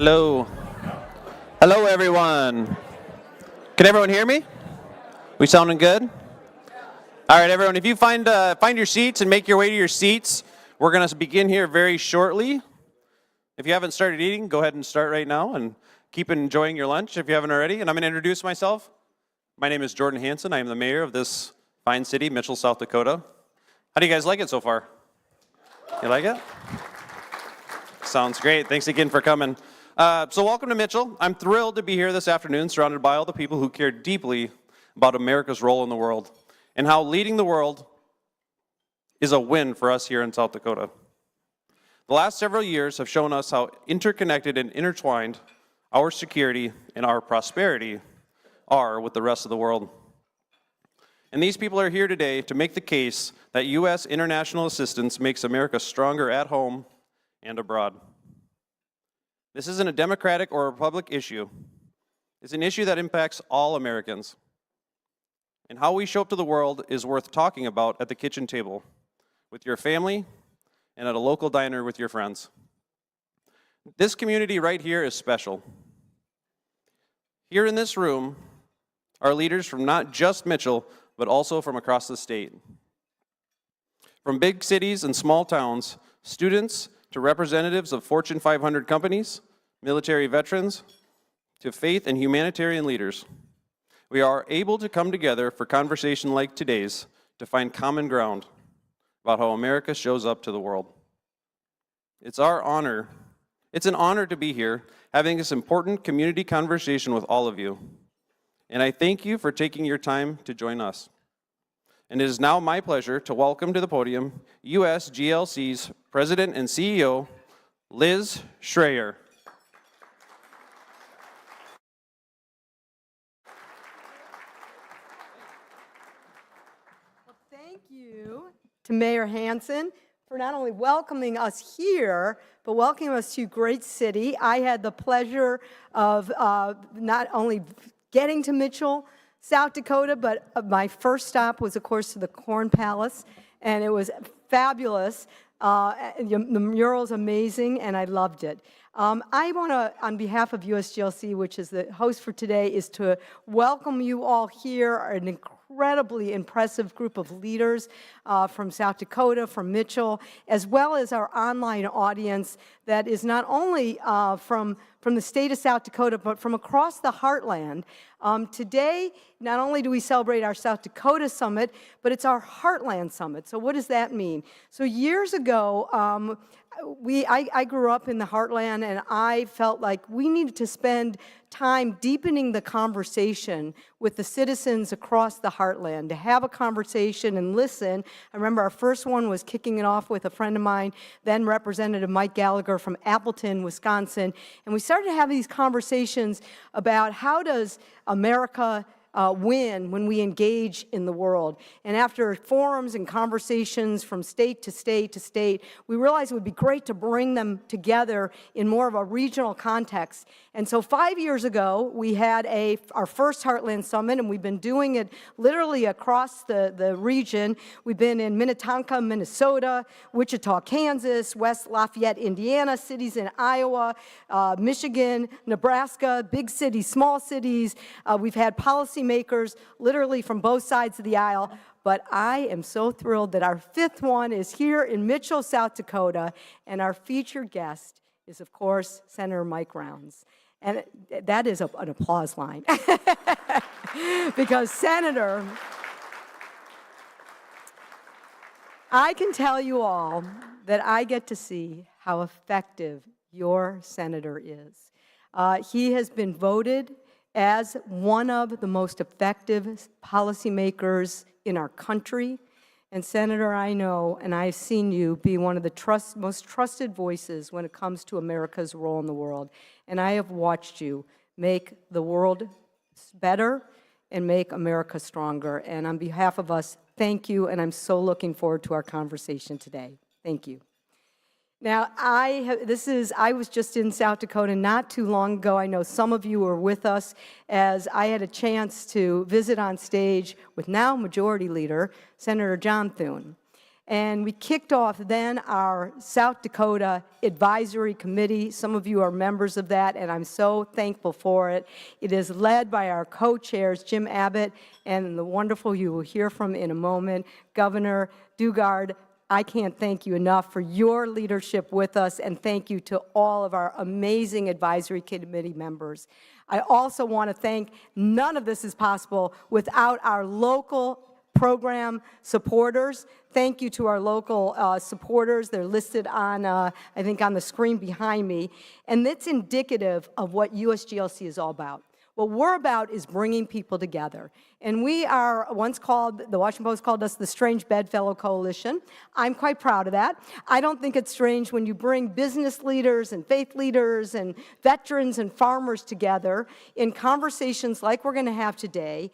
Hello. Hello, everyone. Can everyone hear me? We sounding good? All right, everyone, if you find your seats and make your way to your seats, we're going to begin here very shortly. If you haven't started eating, go ahead and start right now and keep enjoying your lunch if you haven't already. And I'm going to introduce myself. My name is Jordan Hansen. I am the mayor of this fine city, Mitchell, South Dakota. How do you guys like it so far? You like it? Sounds great. Thanks again for coming. So welcome to Mitchell. I'm thrilled to be here this afternoon surrounded by all the people who care deeply about America's role in the world and how leading the world is a win for us here in South Dakota. The last several years have shown us how interconnected and intertwined our security and our prosperity are with the rest of the world. And these people are here today to make the case that U.S. international assistance makes America stronger at home and abroad. This isn't a Democratic or Republic issue. It's an issue that impacts all Americans. And how we show up to the world is worth talking about at the kitchen table, with your family, and at a local diner with your friends. This community right here is special. Here in this room are leaders from not just Mitchell, but also from across the state. From big cities and small towns, students to representatives of Fortune 500 companies, military veterans, to faith and humanitarian leaders. We are able to come together for conversation like today's to find common ground about how America shows up to the world. It's an honor to be here having this important community conversation with all of you. And I thank you for taking your time to join us. And it is now my pleasure to welcome to the podium USGLC's President and CEO, Liz Schreier. Well, thank you to Mayor Hansen for not only welcoming us here, but welcoming us to great city. I had the pleasure of not only getting to Mitchell, South Dakota, but my first stop was, of course, to the Corn Palace, and it was fabulous. The mural's amazing, and I loved it. I want to, on behalf of USGLC, which is the host for today, is to welcome you all here, an incredibly impressive group of leaders from South Dakota, from Mitchell, as well as our online audience that is not only from the state of South Dakota, but from across the Heartland. Today, not only do we celebrate our South Dakota Summit, but it's our Heartland Summit. So what does that mean? So years ago, I grew up in the Heartland, and I felt like we needed to spend time deepening the conversation with the citizens across the Heartland, to have a conversation and listen. I remember our first one was kicking it off with a friend of mine, then Representative Mike Gallagher from Appleton, Wisconsin, and we started to have these conversations about how does America win when we engage in the world. And after forums and conversations from state to state to state, we realized it would be great to bring them together in more of a regional context. And so 5 years ago, we had our first Heartland Summit, and we've been doing it literally across the region. We've been in Minnetonka, Minnesota, Wichita, Kansas, West Lafayette, Indiana, cities in Iowa, Michigan, Nebraska, big cities, small cities. We've had policymakers literally from both sides of the aisle. But I am so thrilled that our fifth one is here in Mitchell, South Dakota, and our featured guest is, of course, Senator Mike Rounds. And that is an applause line. Because Senator, I can tell you all that I get to see how effective your senator is. He has been voted as one of the most effective policymakers in our country. And Senator, I know, and I've seen you be one of the most trusted voices when it comes to America's role in the world. And I have watched you make the world better and make America stronger. And on behalf of us, thank you, and I'm so looking forward to our conversation today. Thank you. Now, I was just in South Dakota not too long ago. I know some of you were with us as I had a chance to visit on stage with now Majority Leader, Senator John Thune. And we kicked off then our South Dakota Advisory Committee. Some of you are members of that, and I'm so thankful for it. It is led by our co-chairs, Jim Abbott, and the wonderful, you will hear from in a moment, Governor Dugard. I can't thank you enough for your leadership with us, and thank you to all of our amazing advisory committee members. I also want to thank, none of this is possible without our local program supporters. Thank you to our local supporters. They're listed on, I think, on the screen behind me. And it's indicative of what USGLC is all about. What we're about is bringing people together. And we are once called, the Washington Post called us the Strange Bedfellow Coalition. I'm quite proud of that. I don't think it's strange when you bring business leaders and faith leaders and veterans and farmers together in conversations like we're going to have today,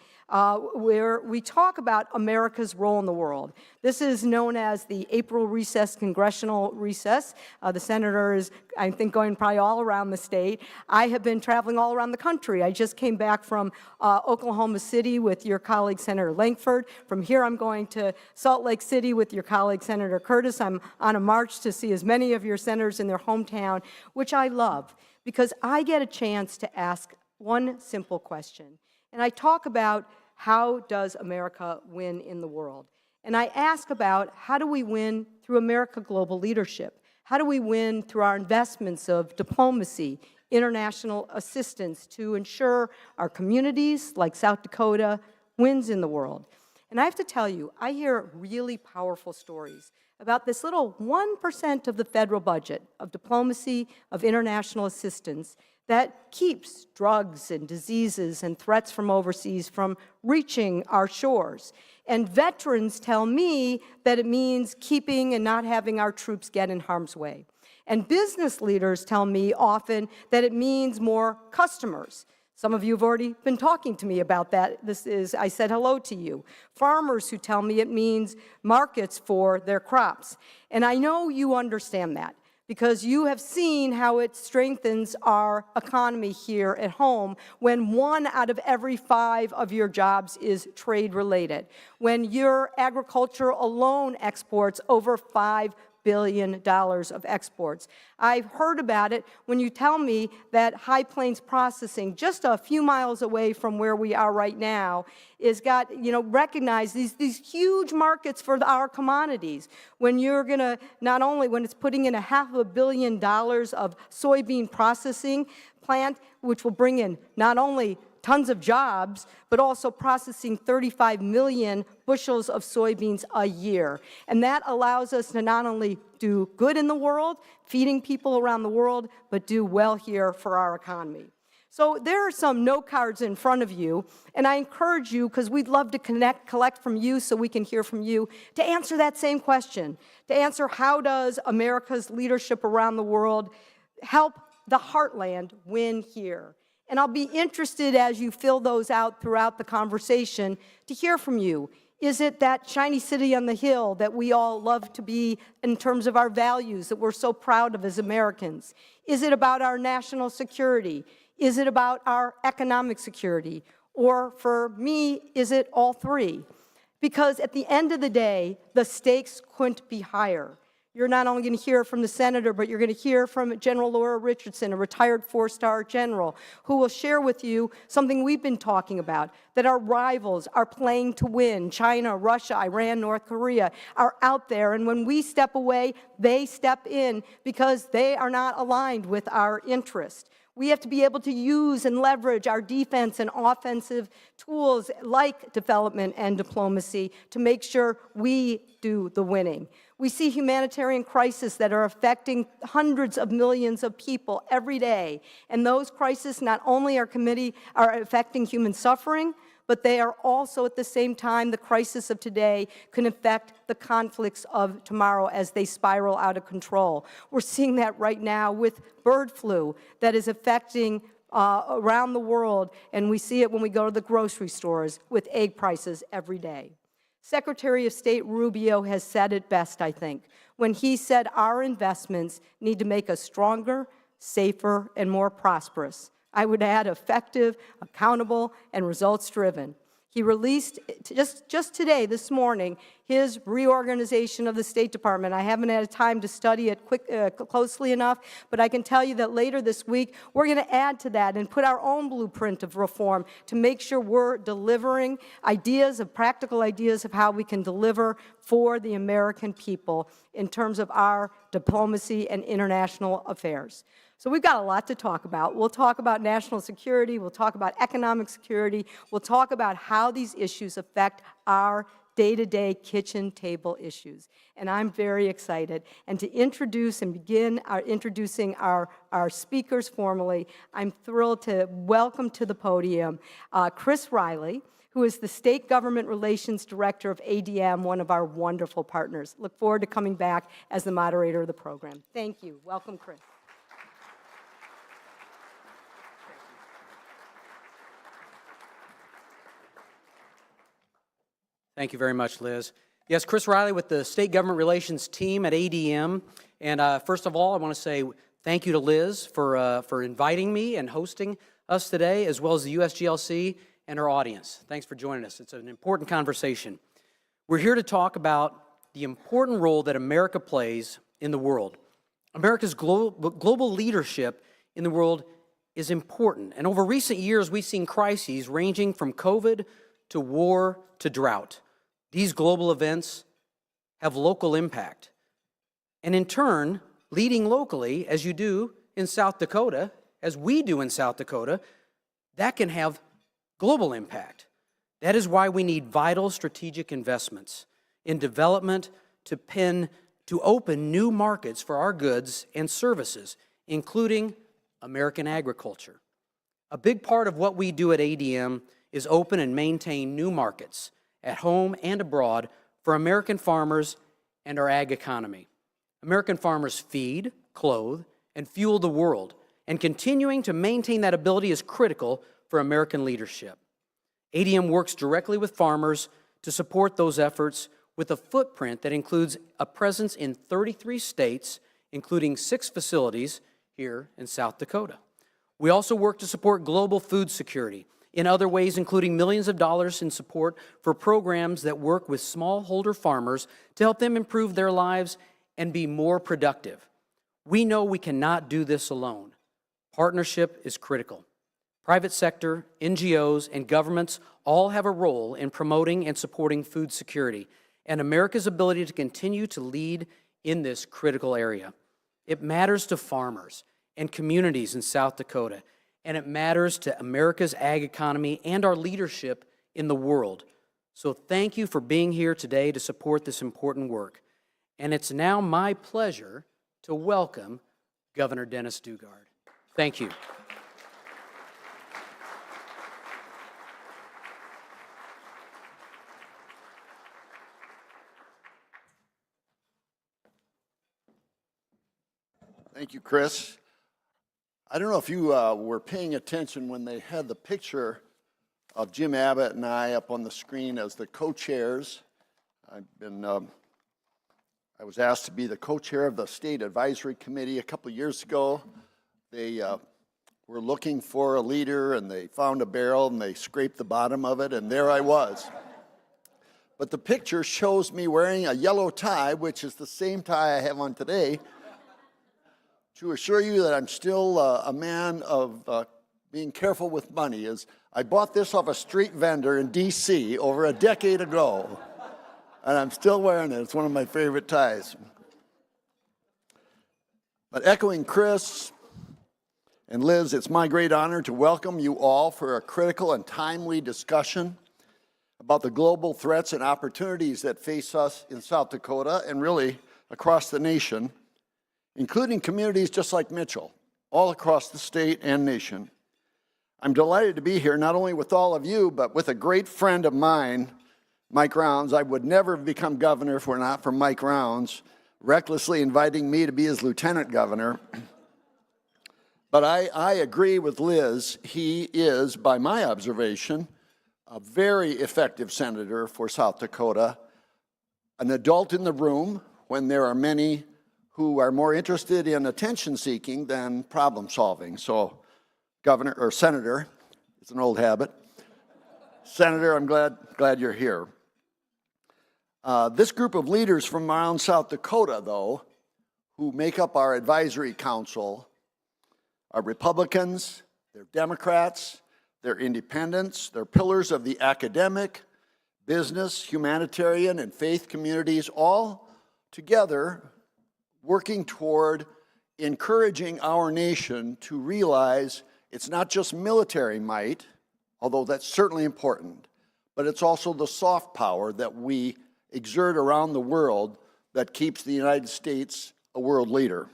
where we talk about America's role in the world. This is known as the April recess, congressional recess. The senator is, I think, going probably all around the state. I have been traveling all around the country. I just came back from Oklahoma City with your colleague, Senator Lankford. From here, I'm going to Salt Lake City with your colleague, Senator Curtis. I'm on a march to see as many of your senators in their hometown, which I love, because I get a chance to ask one simple question. And I talk about how does America win in the world? And I ask about how do we win through America Global Leadership? How do we win through our investments of diplomacy, international assistance to ensure our communities like South Dakota wins in the world? And I have to tell you, I hear really powerful stories about this little 1% of the federal budget of diplomacy, of international assistance, that keeps drugs and diseases and threats from overseas from reaching our shores. And veterans tell me that it means keeping and not having our troops get in harm's way. And business leaders tell me often that it means more customers. Some of you have already been talking to me about that. I said hello to you. Farmers who tell me it means markets for their crops. And I know you understand that, because you have seen how it strengthens our economy here at home when 1 out of every 5 of your jobs is trade-related, when your agriculture alone exports over $5 billion of exports. I've heard about it when you tell me that High Plains Processing, just a few miles away from where we are right now, is got, recognized these huge markets for our commodities. When you're going to, not only when it's putting in $500 million of soybean processing plant, which will bring in not only tons of jobs, but also processing 35 million bushels of soybeans a year. And that allows us to not only do good in the world, feeding people around the world, but do well here for our economy. So there are some note cards in front of you, and I encourage you, because we'd love to collect from you so we can hear from you, to answer that same question, to answer how does America's leadership around the world help the heartland win here? And I'll be interested as you fill those out throughout the conversation to hear from you. Is it that shiny city on the hill that we all love to be in terms of our values that we're so proud of as Americans? Is it about our national security? Is it about our economic security? Or for me, is it all three? Because at the end of the day, the stakes couldn't be higher. You're not only going to hear from the senator, but you're going to hear from General Laura Richardson, a retired 4-star general, who will share with you something we've been talking about, that our rivals are playing to win. China, Russia, Iran, North Korea are out there, and when we step away, they step in because they are not aligned with our interest. We have to be able to use and leverage our defense and offensive tools like development and diplomacy to make sure we do the winning. We see humanitarian crises that are affecting hundreds of millions of people every day. And those crises not only are affecting human suffering, but they are also at the same time, the crisis of today can affect the conflicts of tomorrow as they spiral out of control. We're seeing that right now with bird flu that is affecting around the world, and we see it when we go to the grocery stores with egg prices every day. Secretary of State Rubio has said it best, I think, when he said our investments need to make us stronger, safer, and more prosperous. I would add effective, accountable, and results-driven. He released just today, this morning, his reorganization of the State Department. I haven't had time to study it closely enough, but I can tell you that later this week, we're going to add to that and put our own blueprint of reform to make sure we're delivering practical ideas of how we can deliver for the American people in terms of our diplomacy and international affairs. So we've got a lot to talk about. We'll talk about national security. We'll talk about economic security. We'll talk about how these issues affect our day-to-day kitchen table issues. And I'm very excited. And to introduce and begin introducing our speakers formally, I'm thrilled to welcome to the podium Chris Riley, who is the State Government Relations Director of ADM, one of our wonderful partners. Look forward to coming back as the moderator of the program. Thank you. Welcome, Chris. Thank you very much, Liz. Yes, Chris Riley with the State Government Relations team at ADM. And first of all, I want to say thank you to Liz for inviting me and hosting us today, as well as the USGLC and our audience. Thanks for joining us. It's an important conversation. We're here to talk about the important role that America plays in the world. America's global leadership in the world is important. And over recent years, we've seen crises ranging from COVID to war to drought. These global events have local impact. And in turn, leading locally, as you do in South Dakota, as we do in South Dakota, that can have global impact. That is why we need vital strategic investments in development to open new markets for our goods and services, including American agriculture. A big part of what we do at ADM is open and maintain new markets at home and abroad for American farmers and our ag economy. American farmers feed, clothe, and fuel the world, and continuing to maintain that ability is critical for American leadership. ADM works directly with farmers to support those efforts with a footprint that includes a presence in 33 states, including 6 facilities here in South Dakota. We also work to support global food security in other ways, including millions of dollars in support for programs that work with smallholder farmers to help them improve their lives and be more productive. We know we cannot do this alone. Partnership is critical. Private sector, NGOs, and governments all have a role in promoting and supporting food security and America's ability to continue to lead in this critical area. It matters to farmers and communities in South Dakota, and it matters to America's ag economy and our leadership in the world. So thank you for being here today to support this important work. And it's now my pleasure to welcome Governor Dennis Daugaard. Thank you. Thank you, Chris. I don't know if you were paying attention when they had the picture of Jim Abbott and I up on the screen as the co-chairs. I was asked to be the co-chair of the State Advisory Committee a couple of years ago. They were looking for a leader, and they found a barrel, and they scraped the bottom of it, and there I was. But the picture shows me wearing a yellow tie, which is the same tie I have on today, to assure you that I'm still a man of being careful with money. Is I bought this off a street vendor in D.C. over a decade ago, and I'm still wearing it. It's one of my favorite ties. But echoing Chris and Liz, it's my great honor to welcome you all for a critical and timely discussion about the global threats and opportunities that face us in South Dakota and really across the nation, including communities just like Mitchell, all across the state and nation. I'm delighted to be here not only with all of you, but with a great friend of mine, Mike Rounds. I would never have become governor if it were not for Mike Rounds recklessly inviting me to be his lieutenant governor. But I agree with Liz. He is, by my observation, a very effective senator for South Dakota, an adult in the room when there are many who are more interested in attention-seeking than problem-solving. So, Governor, or Senator, it's an old habit. Senator, I'm glad you're here. This group of leaders from around South Dakota, though, who make up our advisory council, are Republicans, they're Democrats, they're independents, they're pillars of the academic, business, humanitarian, and faith communities, all together working toward encouraging our nation to realize it's not just military might, although that's certainly important, but it's also the soft power that we exert around the world that keeps the United States a world leader.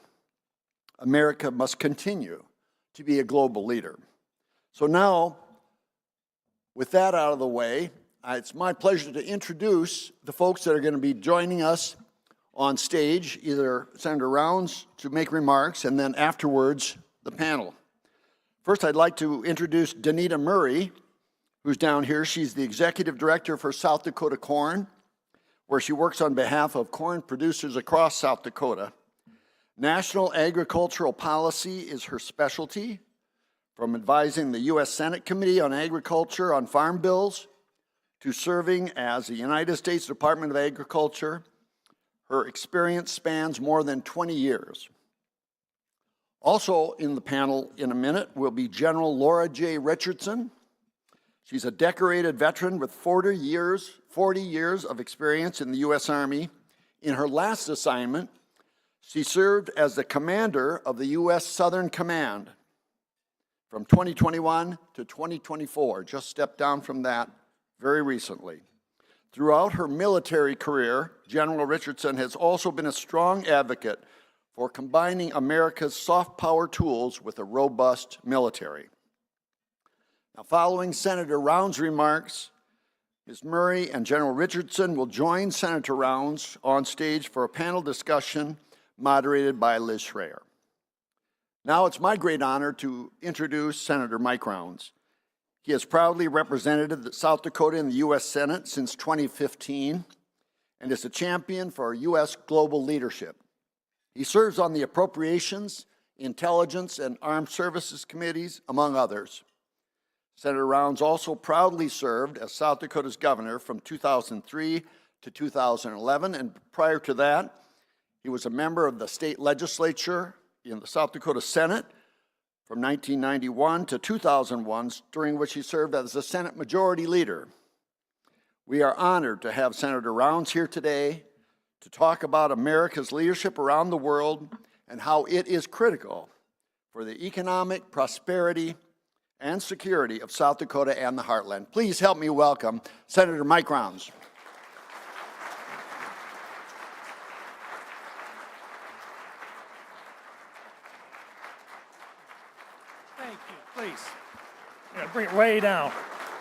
America must continue to be a global leader. So now, with that out of the way, it's my pleasure to introduce the folks that are going to be joining us on stage, either Senator Rounds to make remarks, and then afterwards, the panel. First, I'd like to introduce Danita Murray, who's down here. She's the Executive Director for South Dakota Corn, where she works on behalf of corn producers across South Dakota. National agricultural policy is her specialty, from advising the U.S. Senate Committee on Agriculture on farm bills to serving as the United States Department of Agriculture. Her experience spans more than 20 years. Also in the panel in a minute will be General Laura J. Richardson. She's a decorated veteran with 40 years of experience in the U.S. Army. In her last assignment, she served as the commander of the U.S. Southern Command from 2021 to 2024, just stepped down from that very recently. Throughout her military career, General Richardson has also been a strong advocate for combining America's soft power tools with a robust military. Now, following Senator Rounds' remarks, Ms. Murray and General Richardson will join Senator Rounds on stage for a panel discussion moderated by Liz Schreier. Now it's my great honor to introduce Senator Mike Rounds. He has proudly represented South Dakota in the U.S. Senate since 2015 and is a champion for U.S. global leadership. He serves on the Appropriations, Intelligence, and Armed Services Committees, among others. Senator Rounds also proudly served as South Dakota's governor from 2003 to 2011, and prior to that, he was a member of the state legislature in the South Dakota Senate from 1991 to 2001, during which he served as the Senate Majority Leader. We are honored to have Senator Rounds here today to talk about America's leadership around the world and how it is critical for the economic prosperity and security of South Dakota and the Heartland. Please help me welcome Senator Mike Rounds. Thank you, please. Yeah, bring it way down.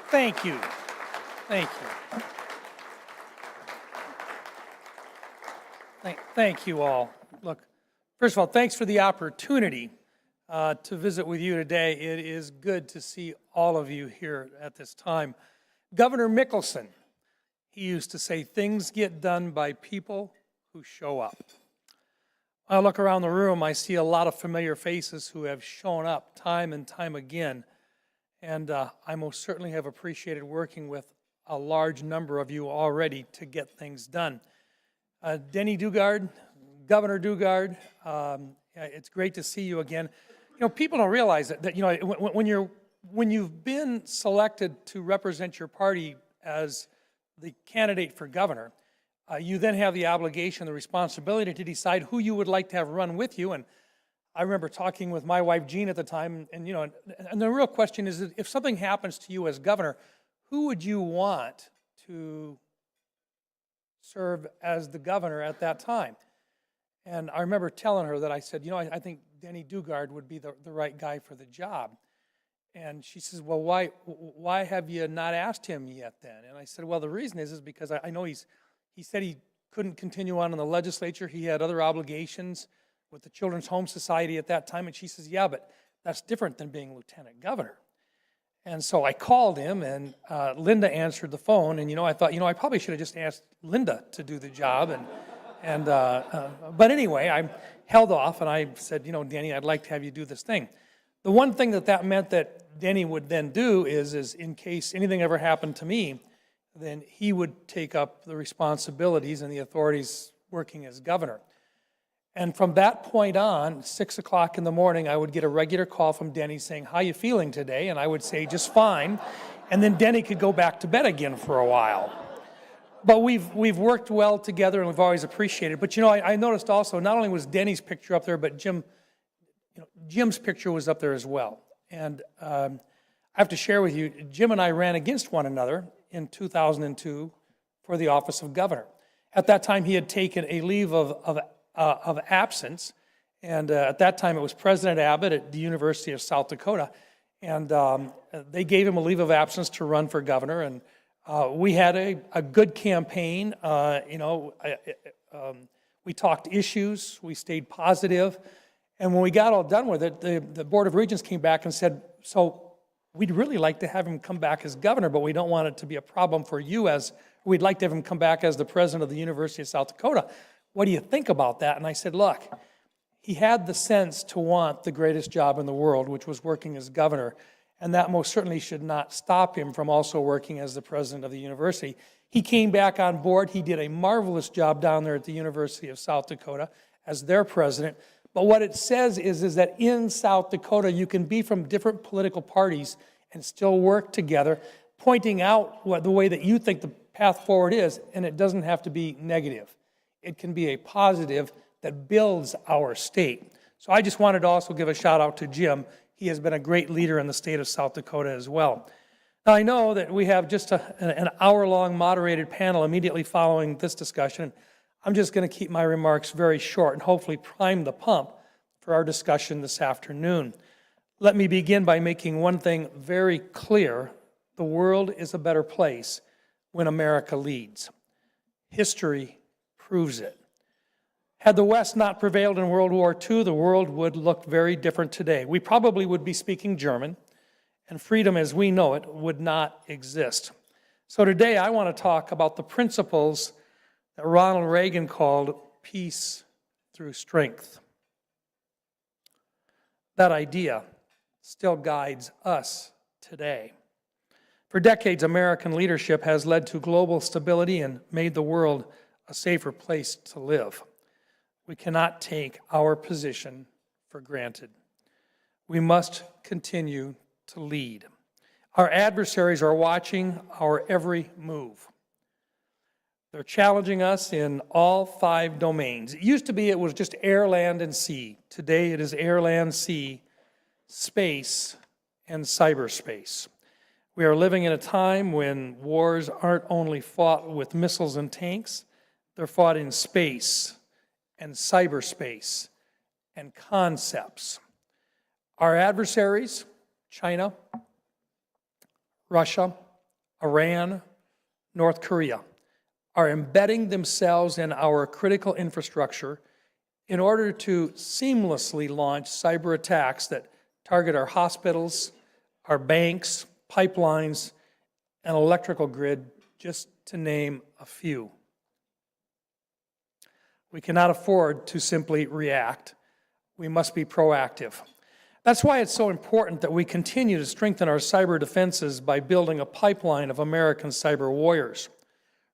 Thank you. Thank you. Thank you all. Look, first of all, thanks for the opportunity to visit with you today. It is good to see all of you here at this time. Governor Mickelson, he used to say, things get done by people who show up. I look around the room, I see a lot of familiar faces who have shown up time and time again, and I most certainly have appreciated working with a large number of you already to get things done. Denny Dugard, Governor Dugard, it's great to see you again. You know, people don't realize that you know, when you've been selected to represent your party as the candidate for governor, you then have the obligation, the responsibility to decide who you would like to have run with you. And I remember talking with my wife Jean at the time, and you know, and the real question is, if something happens to you as governor, who would you want to serve as the governor at that time? And I remember telling her that I said, you know, I think Denny Dugard would be the right guy for the job. And she says, well, why have you not asked him yet then? And I said, well, the reason is because I know he said he couldn't continue on in the legislature. He had other obligations with the Children's Home Society at that time. And she says, yeah, but that's different than being lieutenant governor. And so I called him, and Linda answered the phone. And, you know, I thought, you know, I probably should have just asked Linda to do the job. But anyway, I held off, and I said, you know, Danny, I'd like to have you do this thing. The one thing that meant that Denny would then do is in case anything ever happened to me, then he would take up the responsibilities and the authorities working as governor. And from that point on, 6 o'clock in the morning, I would get a regular call from Denny saying, "How you feeling today?" And I would say, "Just fine." And then Denny could go back to bed again for a while. But we've worked well together, and we've always appreciated. But you know, I noticed also, not only was Denny's picture up there, but Jim's picture was up there as well. And I have to share with you, Jim and I ran against one another in 2002 for the office of governor. At that time, he had taken a leave of absence, and at that time it was President Abbott at the University of South Dakota, and they gave him a leave of absence to run for governor, and we had a good campaign. We talked issues, we stayed positive, and when we got all done with it, the Board of Regents came back and said, "So we'd really like to have him come back as governor, but we don't want it to be a problem for you we'd like to have him come back as the president of the University of South Dakota. What do you think about that?" And I said, look, he had the sense to want the greatest job in the world, which was working as governor, and that most certainly should not stop him from also working as the president of the university. He came back on board. He did a marvelous job down there at the University of South Dakota as their president. But what it says is that in South Dakota, you can be from different political parties and still work together, pointing out the way that you think the path forward is, and it doesn't have to be negative. It can be a positive that builds our state. So I just wanted to also give a shout out to Jim. He has been a great leader in the state of South Dakota as well. Now I know that we have just an hour-long moderated panel immediately following this discussion. I'm just going to keep my remarks very short and hopefully prime the pump for our discussion this afternoon. Let me begin by making one thing very clear. The world is a better place when America leads. History proves it. Had the West not prevailed in World War II, the world would look very different today. We probably would be speaking German, and freedom as we know it would not exist. So today I want to talk about the principles that Ronald Reagan called peace through strength. That idea still guides us today. For decades, American leadership has led to global stability and made the world a safer place to live. We cannot take our position for granted. We must continue to lead. Our adversaries are watching our every move. They're challenging us in all 5 domains. It used to be it was just air, land, and sea. Today it is air, land, sea, space, and cyberspace. We are living in a time when wars aren't only fought with missiles and tanks, they're fought in space and cyberspace and concepts. Our adversaries, China, Russia, Iran, North Korea, are embedding themselves in our critical infrastructure in order to seamlessly launch cyber attacks that target our hospitals, our banks, pipelines, and electrical grid, just to name a few. We cannot afford to simply react. We must be proactive. That's why it's so important that we continue to strengthen our cyber defenses by building a pipeline of American cyber warriors.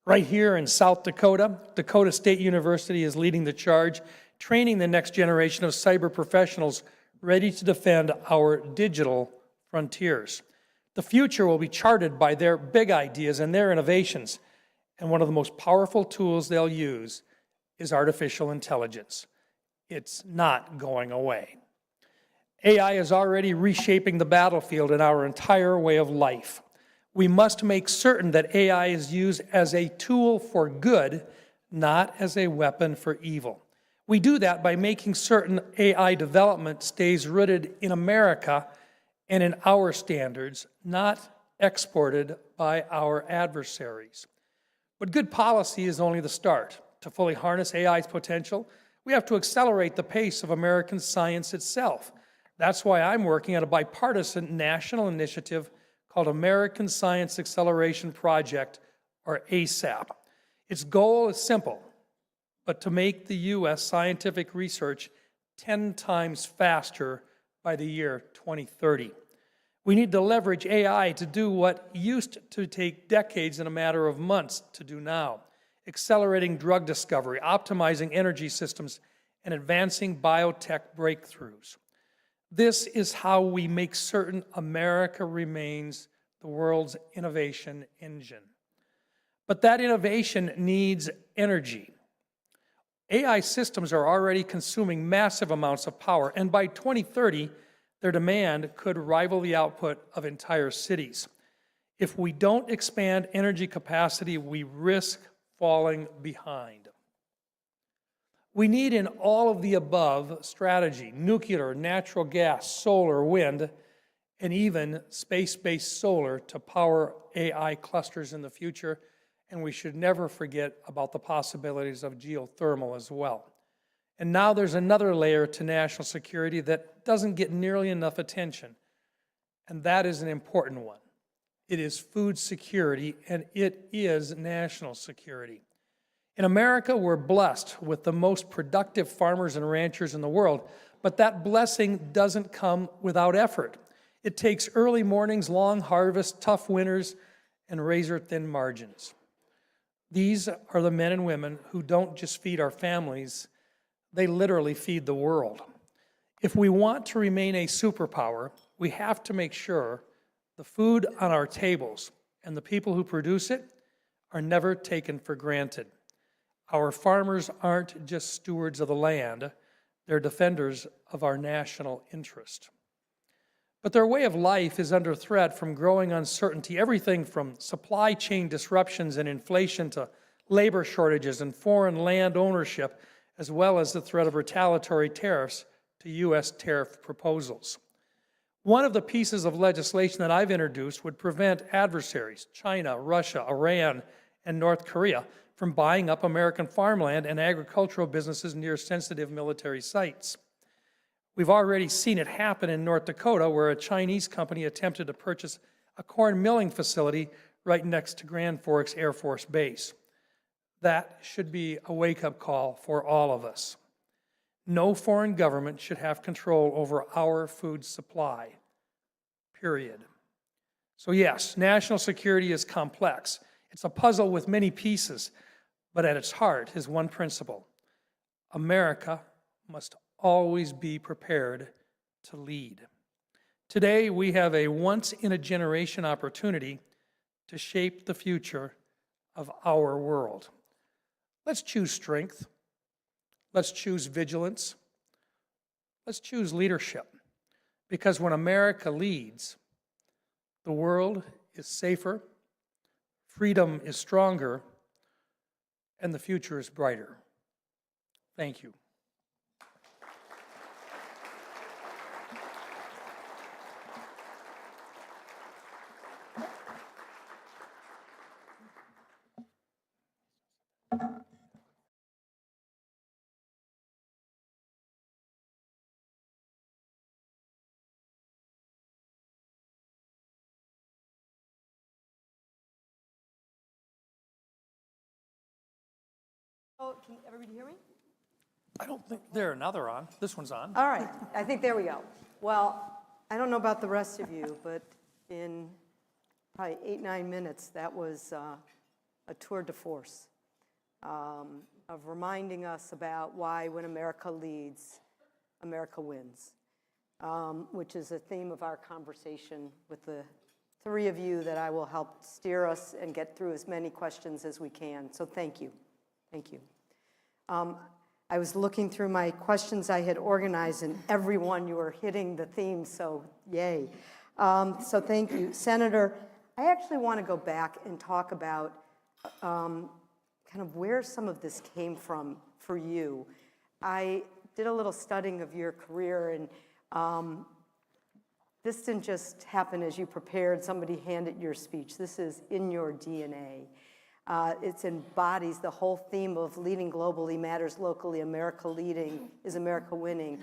Right here in South Dakota, Dakota State University is leading the charge, training the next generation of cyber professionals ready to defend our digital frontiers. The future will be charted by their big ideas and their innovations, and one of the most powerful tools they'll use is artificial intelligence. It's not going away. AI is already reshaping the battlefield in our entire way of life. We must make certain that AI is used as a tool for good, not as a weapon for evil. We do that by making certain AI development stays rooted in America and in our standards, not exported by our adversaries. But good policy is only the start. To fully harness AI's potential, we have to accelerate the pace of American science itself. That's why I'm working on a bipartisan national initiative called American Science Acceleration Project, or ASAP. Its goal is simple, but to make the U.S. scientific research 10 times faster by the year 2030. We need to leverage AI to do what used to take decades in a matter of months to do now, accelerating drug discovery, optimizing energy systems, and advancing biotech breakthroughs. This is how we make certain America remains the world's innovation engine. But that innovation needs energy. AI systems are already consuming massive amounts of power, and by 2030, their demand could rival the output of entire cities. If we don't expand energy capacity, we risk falling behind. We need an all of the above strategy: nuclear, natural gas, solar, wind, and even space-based solar to power AI clusters in the future. And we should never forget about the possibilities of geothermal as well. And now there's another layer to national security that doesn't get nearly enough attention, and that is an important one. It is food security, and it is national security. In America, we're blessed with the most productive farmers and ranchers in the world, but that blessing doesn't come without effort. It takes early mornings, long harvests, tough winters, and razor-thin margins. These are the men and women who don't just feed our families, they literally feed the world. If we want to remain a superpower, we have to make sure the food on our tables and the people who produce it are never taken for granted. Our farmers aren't just stewards of the land, they're defenders of our national interest. But their way of life is under threat from growing uncertainty, everything from supply chain disruptions and inflation to labor shortages and foreign land ownership, as well as the threat of retaliatory tariffs to U.S. tariff proposals. One of the pieces of legislation that I've introduced would prevent adversaries, China, Russia, Iran, and North Korea, from buying up American farmland and agricultural businesses near sensitive military sites. We've already seen it happen in North Dakota, where a Chinese company attempted to purchase a corn milling facility right next to Grand Forks Air Force Base. That should be a wake-up call for all of us. No foreign government should have control over our food supply, period. So yes, national security is complex. It's a puzzle with many pieces, but at its heart is one principle: America must always be prepared to lead. Today, we have a once-in-a-generation opportunity to shape the future of our world. Let's choose strength. Let's choose vigilance. Let's choose leadership. Because when America leads, the world is safer, freedom is stronger, and the future is brighter. Thank you. Oh, can everybody hear me? I don't think now they're on. This one's on. All right, I think there we go. Well, I don't know about the rest of you, but in probably 8-9 minutes, that was a tour de force of reminding us about why when America leads, America wins, which is a theme of our conversation with the three of you that I will help steer us and get through as many questions as we can. So thank you. Thank you. I was looking through my questions I had organized, and every one you were hitting the theme, so yay. So thank you. Senator, I actually want to go back and talk about kind of where some of this came from for you. I did a little studying of your career, and this didn't just happen as you prepared, somebody handed your speech. This is in your DNA. It embodies the whole theme of leading globally matters locally, America leading is America winning.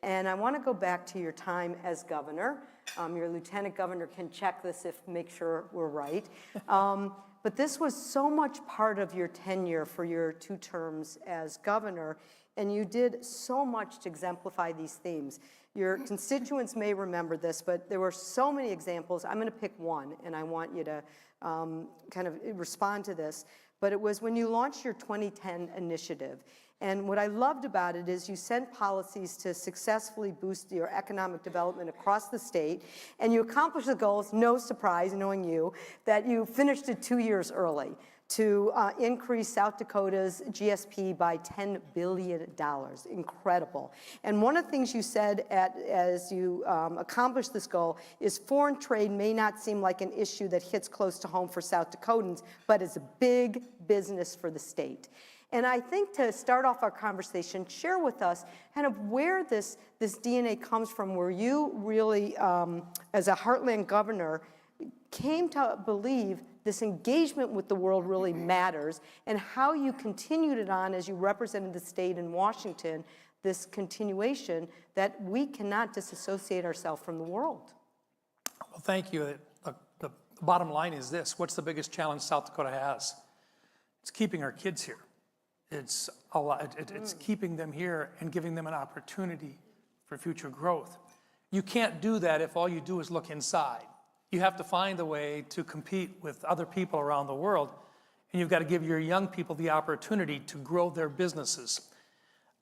And I want to go back to your time as governor. Your lieutenant governor can check this make sure we're right. But this was so much part of your tenure for your 2 terms as governor, and you did so much to exemplify these themes. Your constituents may remember this, but there were so many examples. I'm going to pick one, and I want you to kind of respond to this. But it was when you launched your 2010 initiative. And what I loved about it is you sent policies to successfully boost your economic development across the state, and you accomplished the goals, no surprise, knowing you, that you finished it 2 years early to increase South Dakota's GSP by $10 billion. Incredible. And one of the things you said as you accomplished this goal is foreign trade may not seem like an issue that hits close to home for South Dakotans, but it's a big business for the state. And I think to start off our conversation, share with us kind of where this DNA comes from, where you really, as a Heartland governor, came to believe this engagement with the world really matters, and how you continued it on as you represented the state in Washington, this continuation that we cannot disassociate ourselves from the world. Well, thank you. The bottom line is this: what's the biggest challenge South Dakota has? It's keeping our kids here. It's keeping them here and giving them an opportunity for future growth. You can't do that if all you do is look inside. You have to find a way to compete with other people around the world, and you've got to give your young people the opportunity to grow their businesses.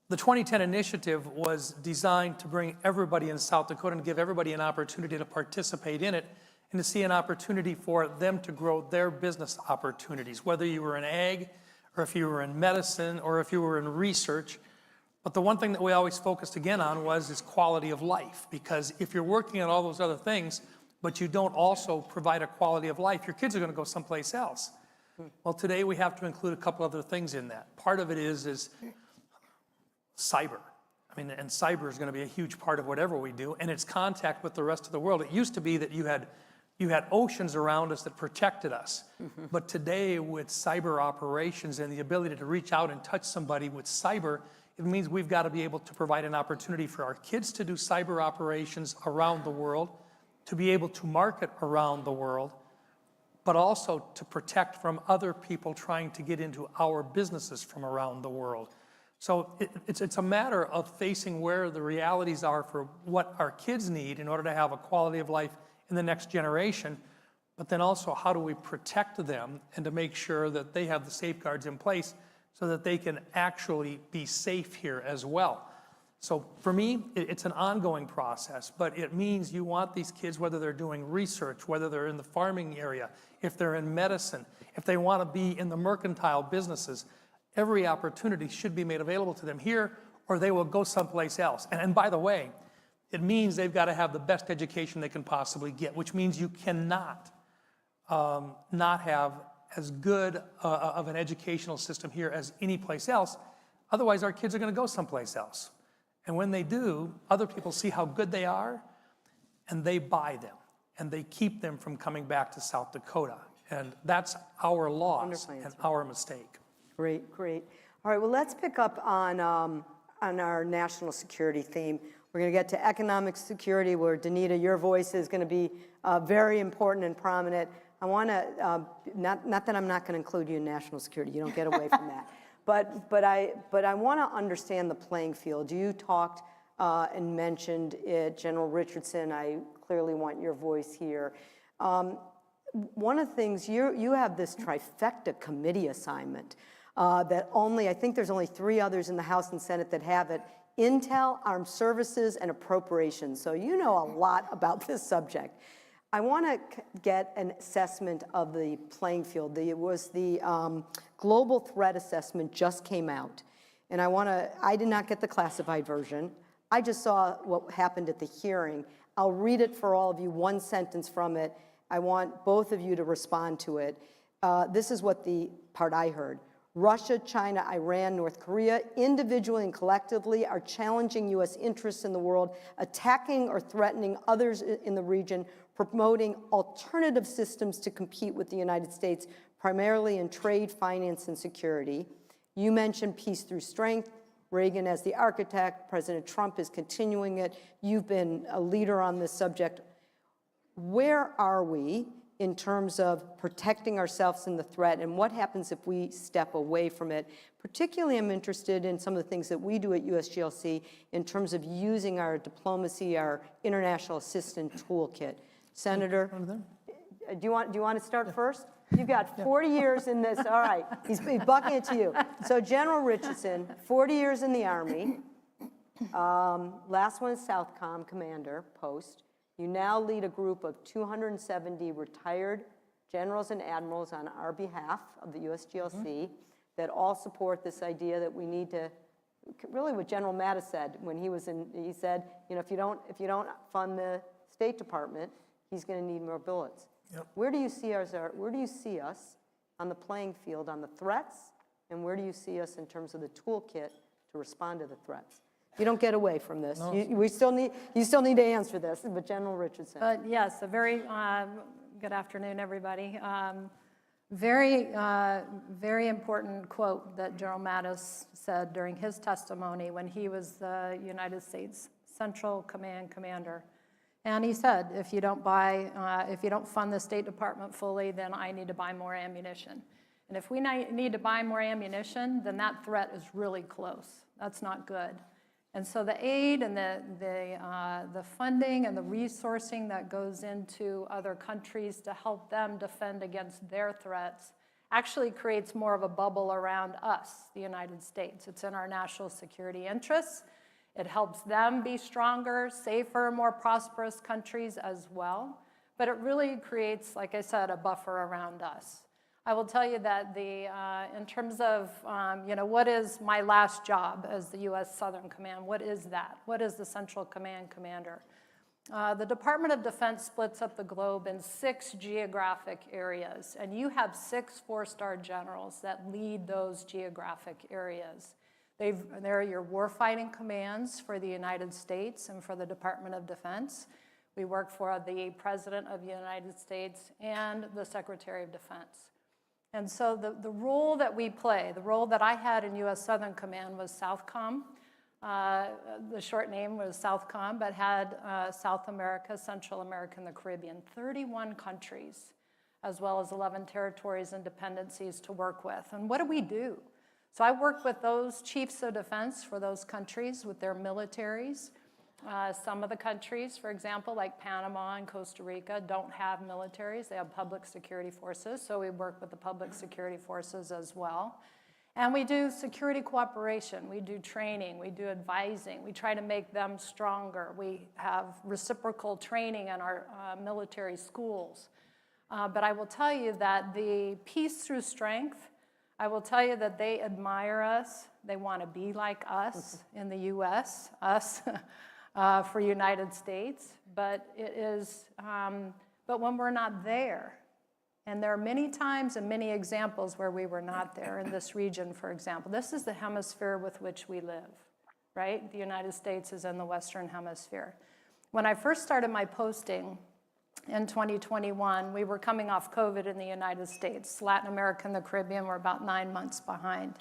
The 2010 initiative was designed to bring everybody in South Dakota and give everybody an opportunity to participate in it, and to see an opportunity for them to grow their business opportunities, whether you were in ag, or if you were in medicine, or if you were in research. But the one thing that we always focused again on is quality of life, because if you're working on all those other things, but you don't also provide a quality of life, your kids are going to go someplace else. Well, today we have to include a couple other things in that. Part of it is cyber. I mean, and cyber is going to be a huge part of whatever we do, and it's contact with the rest of the world. It used to be that you had oceans around us that protected us. But today, with cyber operations and the ability to reach out and touch somebody with cyber, it means we've got to be able to provide an opportunity for our kids to do cyber operations around the world, to be able to market around the world, but also to protect from other people trying to get into our businesses from around the world. So it's a matter of facing where the realities are for what our kids need in order to have a quality of life in the next generation, but then also how do we protect them and to make sure that they have the safeguards in place so that they can actually be safe here as well. So for me, it's an ongoing process, but it means you want these kids, whether they're doing research, whether they're in the farming area, if they're in medicine, if they want to be in the mercantile businesses, every opportunity should be made available to them here, or they will go someplace else. And by the way, it means they've got to have the best education they can possibly get, which means you cannot not have as good of an educational system here as any place else. Otherwise, our kids are going to go someplace else. And when they do, other people see how good they are, and they buy them, and they keep them from coming back to South Dakota. And that's our loss and our mistake. Great, great. All right, well, let's pick up on our national security theme. We're going to get to economic security, where, Danita, your voice is going to be very important and prominent. I want to, not that I'm not going to include you in national security. You don't get away from that. But I want to understand the playing field. You talked and mentioned it, General Richardson. I clearly want your voice here. One of the things, you have this trifecta committee assignment that I think there's only 3 others in the House and Senate that have it: Intel, Armed Services, and Appropriations. So you know a lot about this subject. I want to get an assessment of the playing field. It was the Global Threat Assessment just came out. And I did not get the classified version. I just saw what happened at the hearing. I'll read it for all of you, one sentence from it. I want both of you to respond to it. This is what the part I heard. Russia, China, Iran, North Korea, individually and collectively, are challenging U.S. interests in the world, attacking or threatening others in the region, promoting alternative systems to compete with the United States, primarily in trade, finance, and security. You mentioned peace through strength. Reagan as the architect. President Trump is continuing it. You've been a leader on this subject. Where are we in terms of protecting ourselves in the threat, and what happens if we step away from it? Particularly, I'm interested in some of the things that we do at USGLC in terms of using our diplomacy, our international assistance toolkit. Senator, do you want to start first? You've got 40 years in this. All right, he's bucking it to you. So General Richardson, 40 years in the Army. Last one is Southcom commander post. You now lead a group of 270 retired generals and admirals on our behalf of the USGLC that all support this idea that we need to, really what General Mattis said when he was in, he said, you know, if you don't fund the State Department, he's going to need more bullets. Yep. Where do you see us on the playing field on the threats, and where do you see us in terms of the toolkit to respond to the threats? You don't get away from this. No. You still need to answer this, but General Richardson. Yes, a very good afternoon, everybody. Very important quote that General Mattis said during his testimony when he was the United States Central Command Commander. And he said, if you don't fund the State Department fully, then I need to buy more ammunition. And if we need to buy more ammunition, then that threat is really close. That's not good. And so the aid and the funding and the resourcing that goes into other countries to help them defend against their threats actually creates more of a bubble around us, the United States. It's in our national security interests. It helps them be stronger, safer, more prosperous countries as well. But it really creates, like I said, a buffer around us. I will tell you that in terms of, what is my last job as the U.S. Southern Command? What is that? What is the Central Command Commander? The Department of Defense splits up the globe in 6 geographic areas, and you have 6 4-star generals that lead those geographic areas. They're your warfighting commands for the United States and for the Department of Defense. We work for the President of the United States and the Secretary of Defense. And so the role that we play, the role that I had in U.S. Southern Command was Southcom. The short name was Southcom, but had South America, Central America, and the Caribbean, 31 countries, as well as 11 territories and dependencies to work with. And what do we do? So I work with those chiefs of defense for those countries with their militaries. Some of the countries, for example, like Panama and Costa Rica, don't have militaries. They have public security forces, so we work with the public security forces as well. And we do security cooperation. We do training. We do advising. We try to make them stronger. We have reciprocal training in our military schools. But I will tell you that the peace through strength, I will tell you that they admire us. They want to be like us in the U.S., us. For United States, but but when we're not there, and there are many times and many examples where we were not there in this region, for example. This is the hemisphere with which we live, right? The United States is in the Western Hemisphere. When I first started my posting in 2021, we were coming off COVID in the United States. Latin America and the Caribbean were about 9 months behind.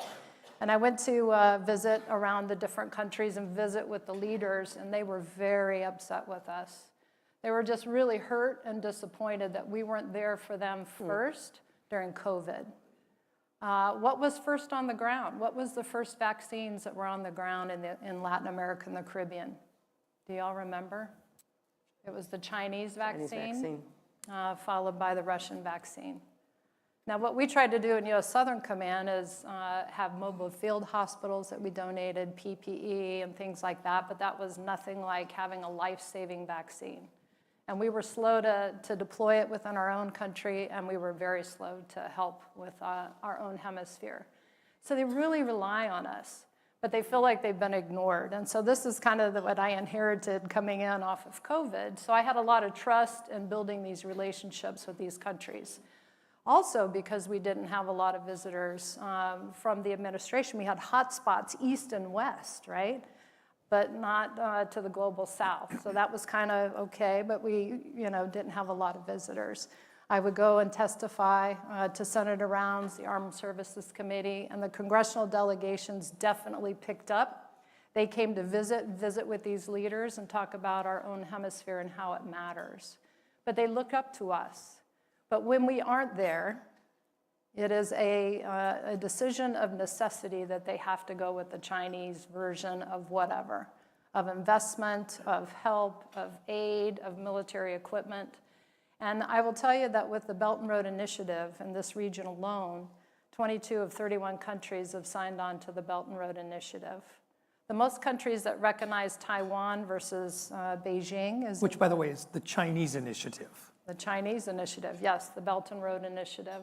And I went to visit around the different countries and visit with the leaders, and they were very upset with us. They were just really hurt and disappointed that we weren't there for them first during COVID. What was first on the ground? What was the first vaccines that were on the ground in Latin America and the Caribbean? Do y'all remember? It was the Chinese vaccine. Followed by the Russian vaccine. Now, what we tried to do in U.S. Southern Command is have mobile field hospitals that we donated, PPE and things like that, but that was nothing like having a life-saving vaccine. And we were slow to deploy it within our own country, and we were very slow to help with our own hemisphere. So they really rely on us, but they feel like they've been ignored. And so this is kind of what I inherited coming in off of COVID. So I had a lot of trust in building these relationships with these countries. Also, because we didn't have a lot of visitors from the administration, we had hotspots east and west, right? But not to the global south. So that was kind of okay, but we didn't have a lot of visitors. I would go and testify to Senator Rounds, the Armed Services Committee, and the congressional delegations definitely picked up. They came to visit with these leaders and talk about our own hemisphere and how it matters. But they look up to us. But when we aren't there, it is a decision of necessity that they have to go with the Chinese version of whatever, of investment, of help, of aid, of military equipment. And I will tell you that with the Belt and Road Initiative in this region alone, 22 of 31 countries have signed on to the Belt and Road Initiative. The most countries that recognize Taiwan versus Beijing is... Which, by the way, is the Chinese initiative. The Chinese initiative, yes, the Belt and Road Initiative.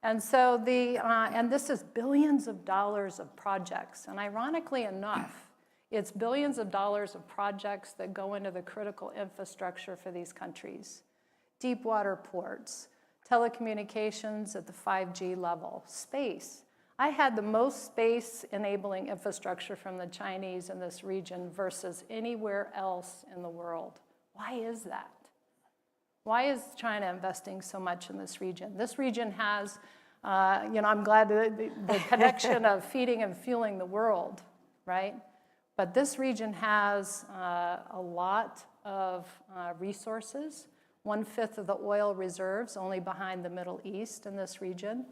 And so and this is billions of dollars of projects. And ironically enough, it's billions of dollars of projects that go into the critical infrastructure for these countries. Deep water ports, telecommunications at the 5G level, space. I had the most space-enabling infrastructure from the Chinese in this region versus anywhere else in the world. Why is that? Why is China investing so much in this region? This region has, I'm glad the connection of feeding and fueling the world, right? But this region has a lot of resources. 1/5 of the oil reserves only behind the Middle East in this region.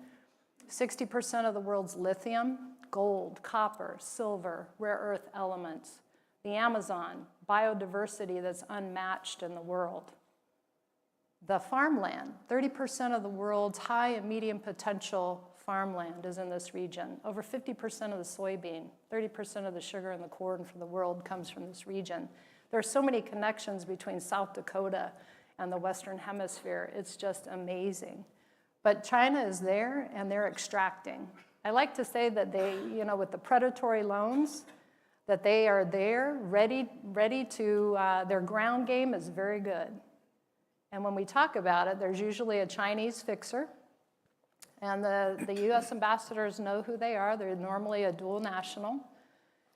60% of the world's lithium, gold, copper, silver, rare earth elements. The Amazon, biodiversity that's unmatched in the world. The farmland, 30% of the world's high and medium potential farmland is in this region. Over 50% of the soybean, 30% of the sugar and the corn for the world comes from this region. There are so many connections between South Dakota and the Western Hemisphere. It's just amazing. But China is there and they're extracting. I like to say that they, with the predatory loans, that they are there, ready to, their ground game is very good. And when we talk about it, there's usually a Chinese fixer. And the US ambassadors know who they are. They're normally a dual national.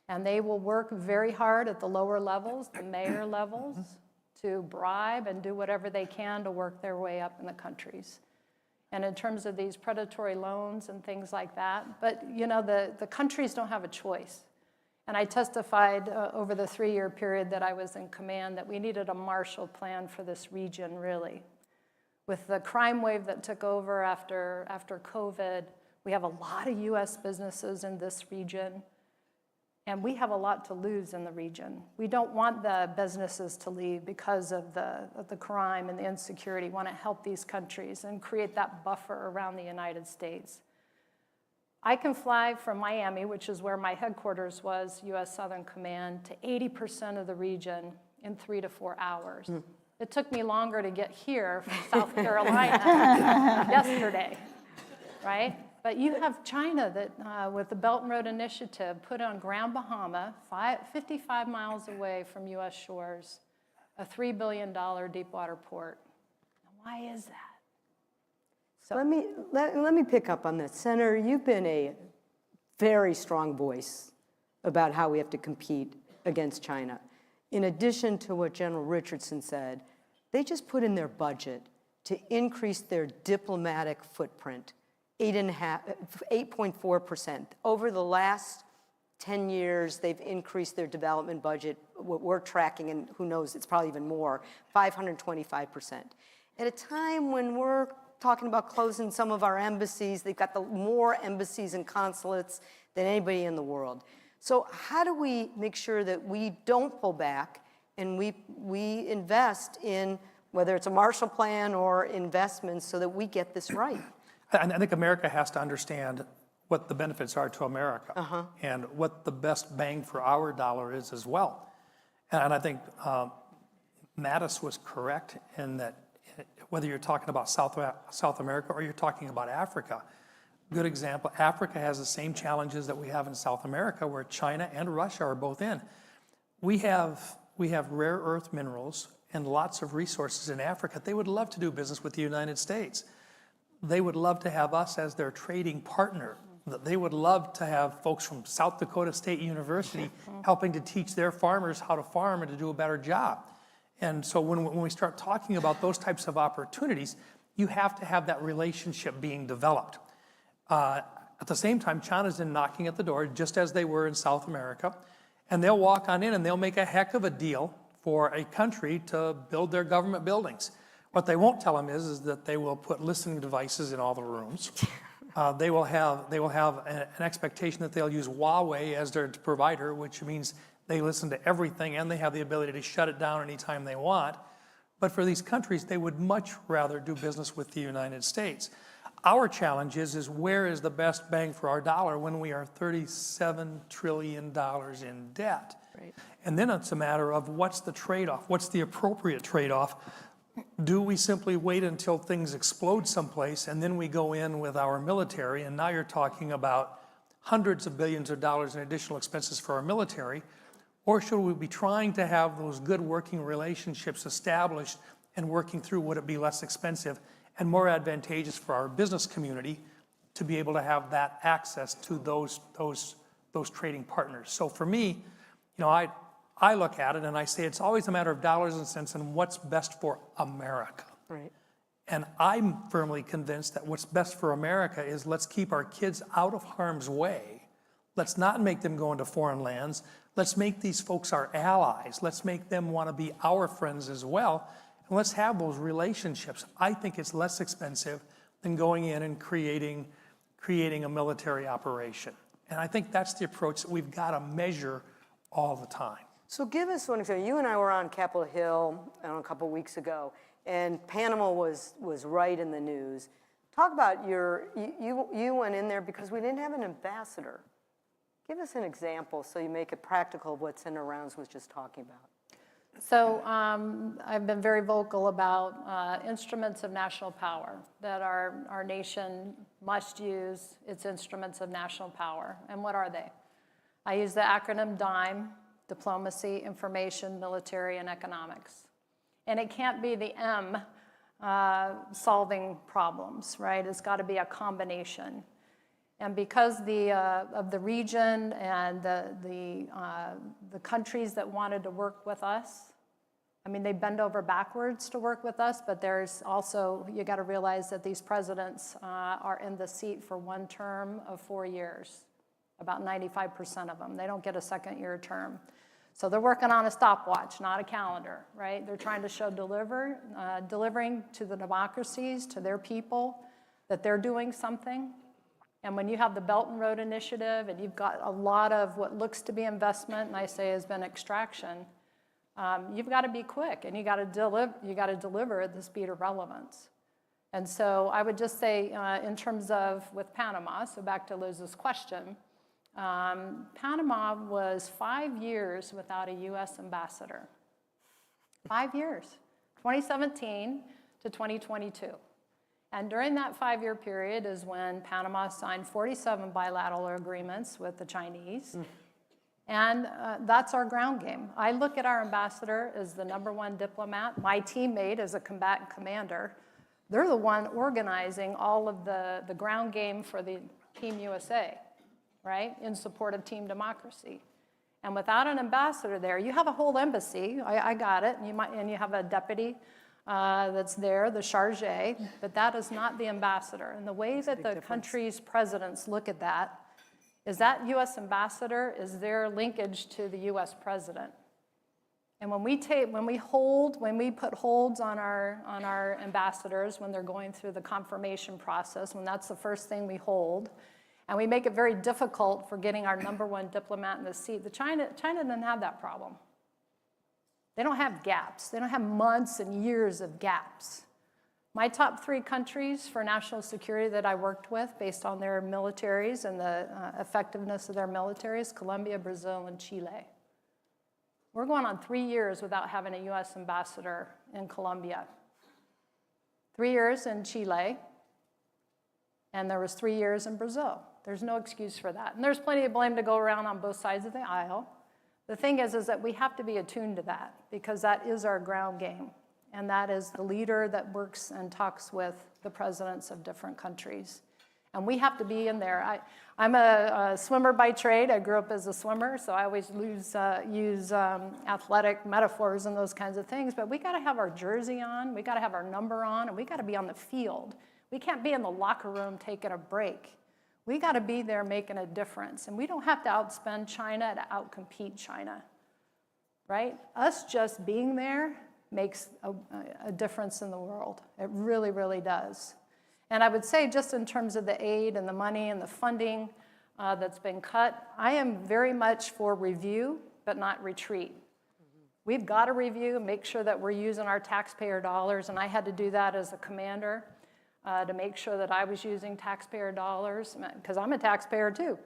And they will work very hard at the lower levels, the mayor levels, to bribe and do whatever they can to work their way up in the countries. And in terms of these predatory loans and things like that, but the countries don't have a choice. And I testified over the 3-year period that I was in command that we needed a Marshall Plan for this region, really. With the crime wave that took over after COVID, we have a lot of US businesses in this region. And we have a lot to lose in the region. We don't want the businesses to leave because of the crime and the insecurity. We want to help these countries and create that buffer around the United States. I can fly from Miami, which is where my headquarters was, US Southern Command, to 80% of the region in 3 to 4 hours. It took me longer to get here from South Carolina yesterday, right? But you have China that, with the Belt and Road Initiative, put on Grand Bahama, 55 miles away from US shores, a $3 billion deep water port. Why is that? So Let me pick up on that. Senator, you've been a very strong voice about how we have to compete against China. In addition to what General Richardson said, they just put in their budget to increase their diplomatic footprint 8.4%. Over the last 10 years, they've increased their development budget, what we're tracking, and who knows, it's probably even more, 525%. At a time when we're talking about closing some of our embassies, they've got more embassies and consulates than anybody in the world. So how do we make sure that we don't pull back and we invest in, whether it's a Marshall Plan or investments, so that we get this right? I think America has to understand what the benefits are to America and what the best bang for our dollar is as well. And I think Mattis was correct in that whether you're talking about South America or you're talking about Africa, good example, Africa has the same challenges that we have in South America, where China and Russia are both in. We have rare earth minerals and lots of resources in Africa. They would love to do business with the United States. They would love to have us as their trading partner. They would love to have folks from South Dakota State University helping to teach their farmers how to farm and to do a better job. And so when we start talking about those types of opportunities, you have to have that relationship being developed. At the same time, China's in knocking at the door, just as they were in South America, and they'll walk on in and they'll make a heck of a deal for a country to build their government buildings. What they won't tell them is that they will put listening devices in all the rooms. They will have an expectation that they'll use Huawei as their provider, which means they listen to everything and they have the ability to shut it down anytime they want. But for these countries, they would much rather do business with the United States. Our challenge is where is the best bang for our dollar when we are $37 trillion in debt? Right. And then it's a matter of what's the trade-off? What's the appropriate trade-off? Do we simply wait until things explode someplace and then we go in with our military, and now you're talking about hundreds of billions of dollars in additional expenses for our military? Or should we be trying to have those good working relationships established and working through would it be less expensive and more advantageous for our business community to be able to have that access to those trading partners? So for me, I look at it and I say it's always a matter of dollars and cents and what's best for America. Right. And I'm firmly convinced that what's best for America is let's keep our kids out of harm's way. Let's not make them go into foreign lands. Let's make these folks our allies. Let's make them want to be our friends as well. And let's have those relationships. I think it's less expensive than going in and creating a military operation. And I think that's the approach that we've got to measure all the time. So give us one example. You and I were on Capitol Hill a couple weeks ago, and Panama was right in the news. Talk about you went in there because we didn't have an ambassador. Give us an example so you make it practical of what Senator Rounds was just talking about. So I've been very vocal about instruments of national power, that our nation must use its instruments of national power. And what are they? I use the acronym DIME: diplomacy, information, military, and economics. And it can't be the M solving problems, right? It's got to be a combination. And because of the region and the countries that wanted to work with us, I mean, they bend over backwards to work with us, but there's also, you got to realize that these presidents are in the seat for one term of 4 years, about 95% of them. They don't get a second-year term. So they're working on a stopwatch, not a calendar, right? They're trying to show delivering to the democracies, to their people, that they're doing something. And when you have the Belt and Road Initiative and you've got a lot of what looks to be investment, and I say has been extraction, you've got to be quick and you got to deliver at the speed of relevance. And so I would just say in terms of with Panama, so back to Liz's question, Panama was 5 years without a U.S. ambassador. 5 years, 2017 to 2022. And during that 5-year period is when Panama signed 47 bilateral agreements with the Chinese. And that's our ground game. I look at our ambassador as the #1 diplomat. My teammate as a combatant commander. They're the one organizing all of the ground game for the Team USA, right, in support of team democracy. And without an ambassador there, you have a whole embassy. I got it. And you have a deputy that's there, the charge, but that is not the ambassador. And the way that the country's presidents look at that is that U.S. ambassador is their linkage to the U.S. president. And when we put holds on our ambassadors when they're going through the confirmation process, when that's the first thing we hold, and we make it very difficult for getting our #1 diplomat in the seat, China doesn't have that problem. They don't have gaps. They don't have months and years of gaps. My top 3 countries for national security that I worked with based on their militaries and the effectiveness of their militaries, Colombia, Brazil, and Chile. We're going on 3 years without having a U.S. ambassador in Colombia. 3 years in Chile, and there was 3 years in Brazil. There's no excuse for that. And there's plenty of blame to go around on both sides of the aisle. The thing is that we have to be attuned to that because that is our ground game. And that is the leader that works and talks with the presidents of different countries. And we have to be in there. I'm a swimmer by trade. I grew up as a swimmer, so I always use athletic metaphors and those kinds of things. But we got to have our jersey on, we got to have our number on, and we got to be on the field. We can't be in the locker room taking a break. We got to be there making a difference. And we don't have to outspend China to outcompete China, right? Us just being there makes a difference in the world. It really, really does. And I would say just in terms of the aid and the money and the funding that's been cut, I am very much for review, but not retreat. We've got to review and make sure that we're using our taxpayer dollars, and I had to do that as a commander to make sure that I was using taxpayer dollars, because I'm a taxpayer too,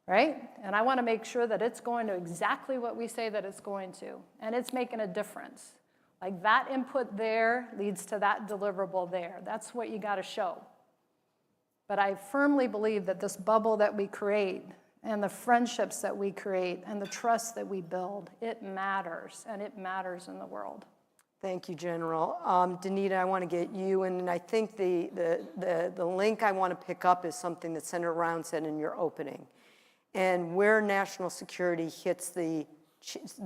right? And I want to make sure that it's going to exactly what we say that it's going to, and it's making a difference. Like that input there leads to that deliverable there. That's what you got to show. But I firmly believe that this bubble that we create and the friendships that we create and the trust that we build, it matters, and it matters in the world. Thank you, General. Danita, I want to get you, and I think the link I want to pick up is something that Senator Round said in your opening. And where national security hits the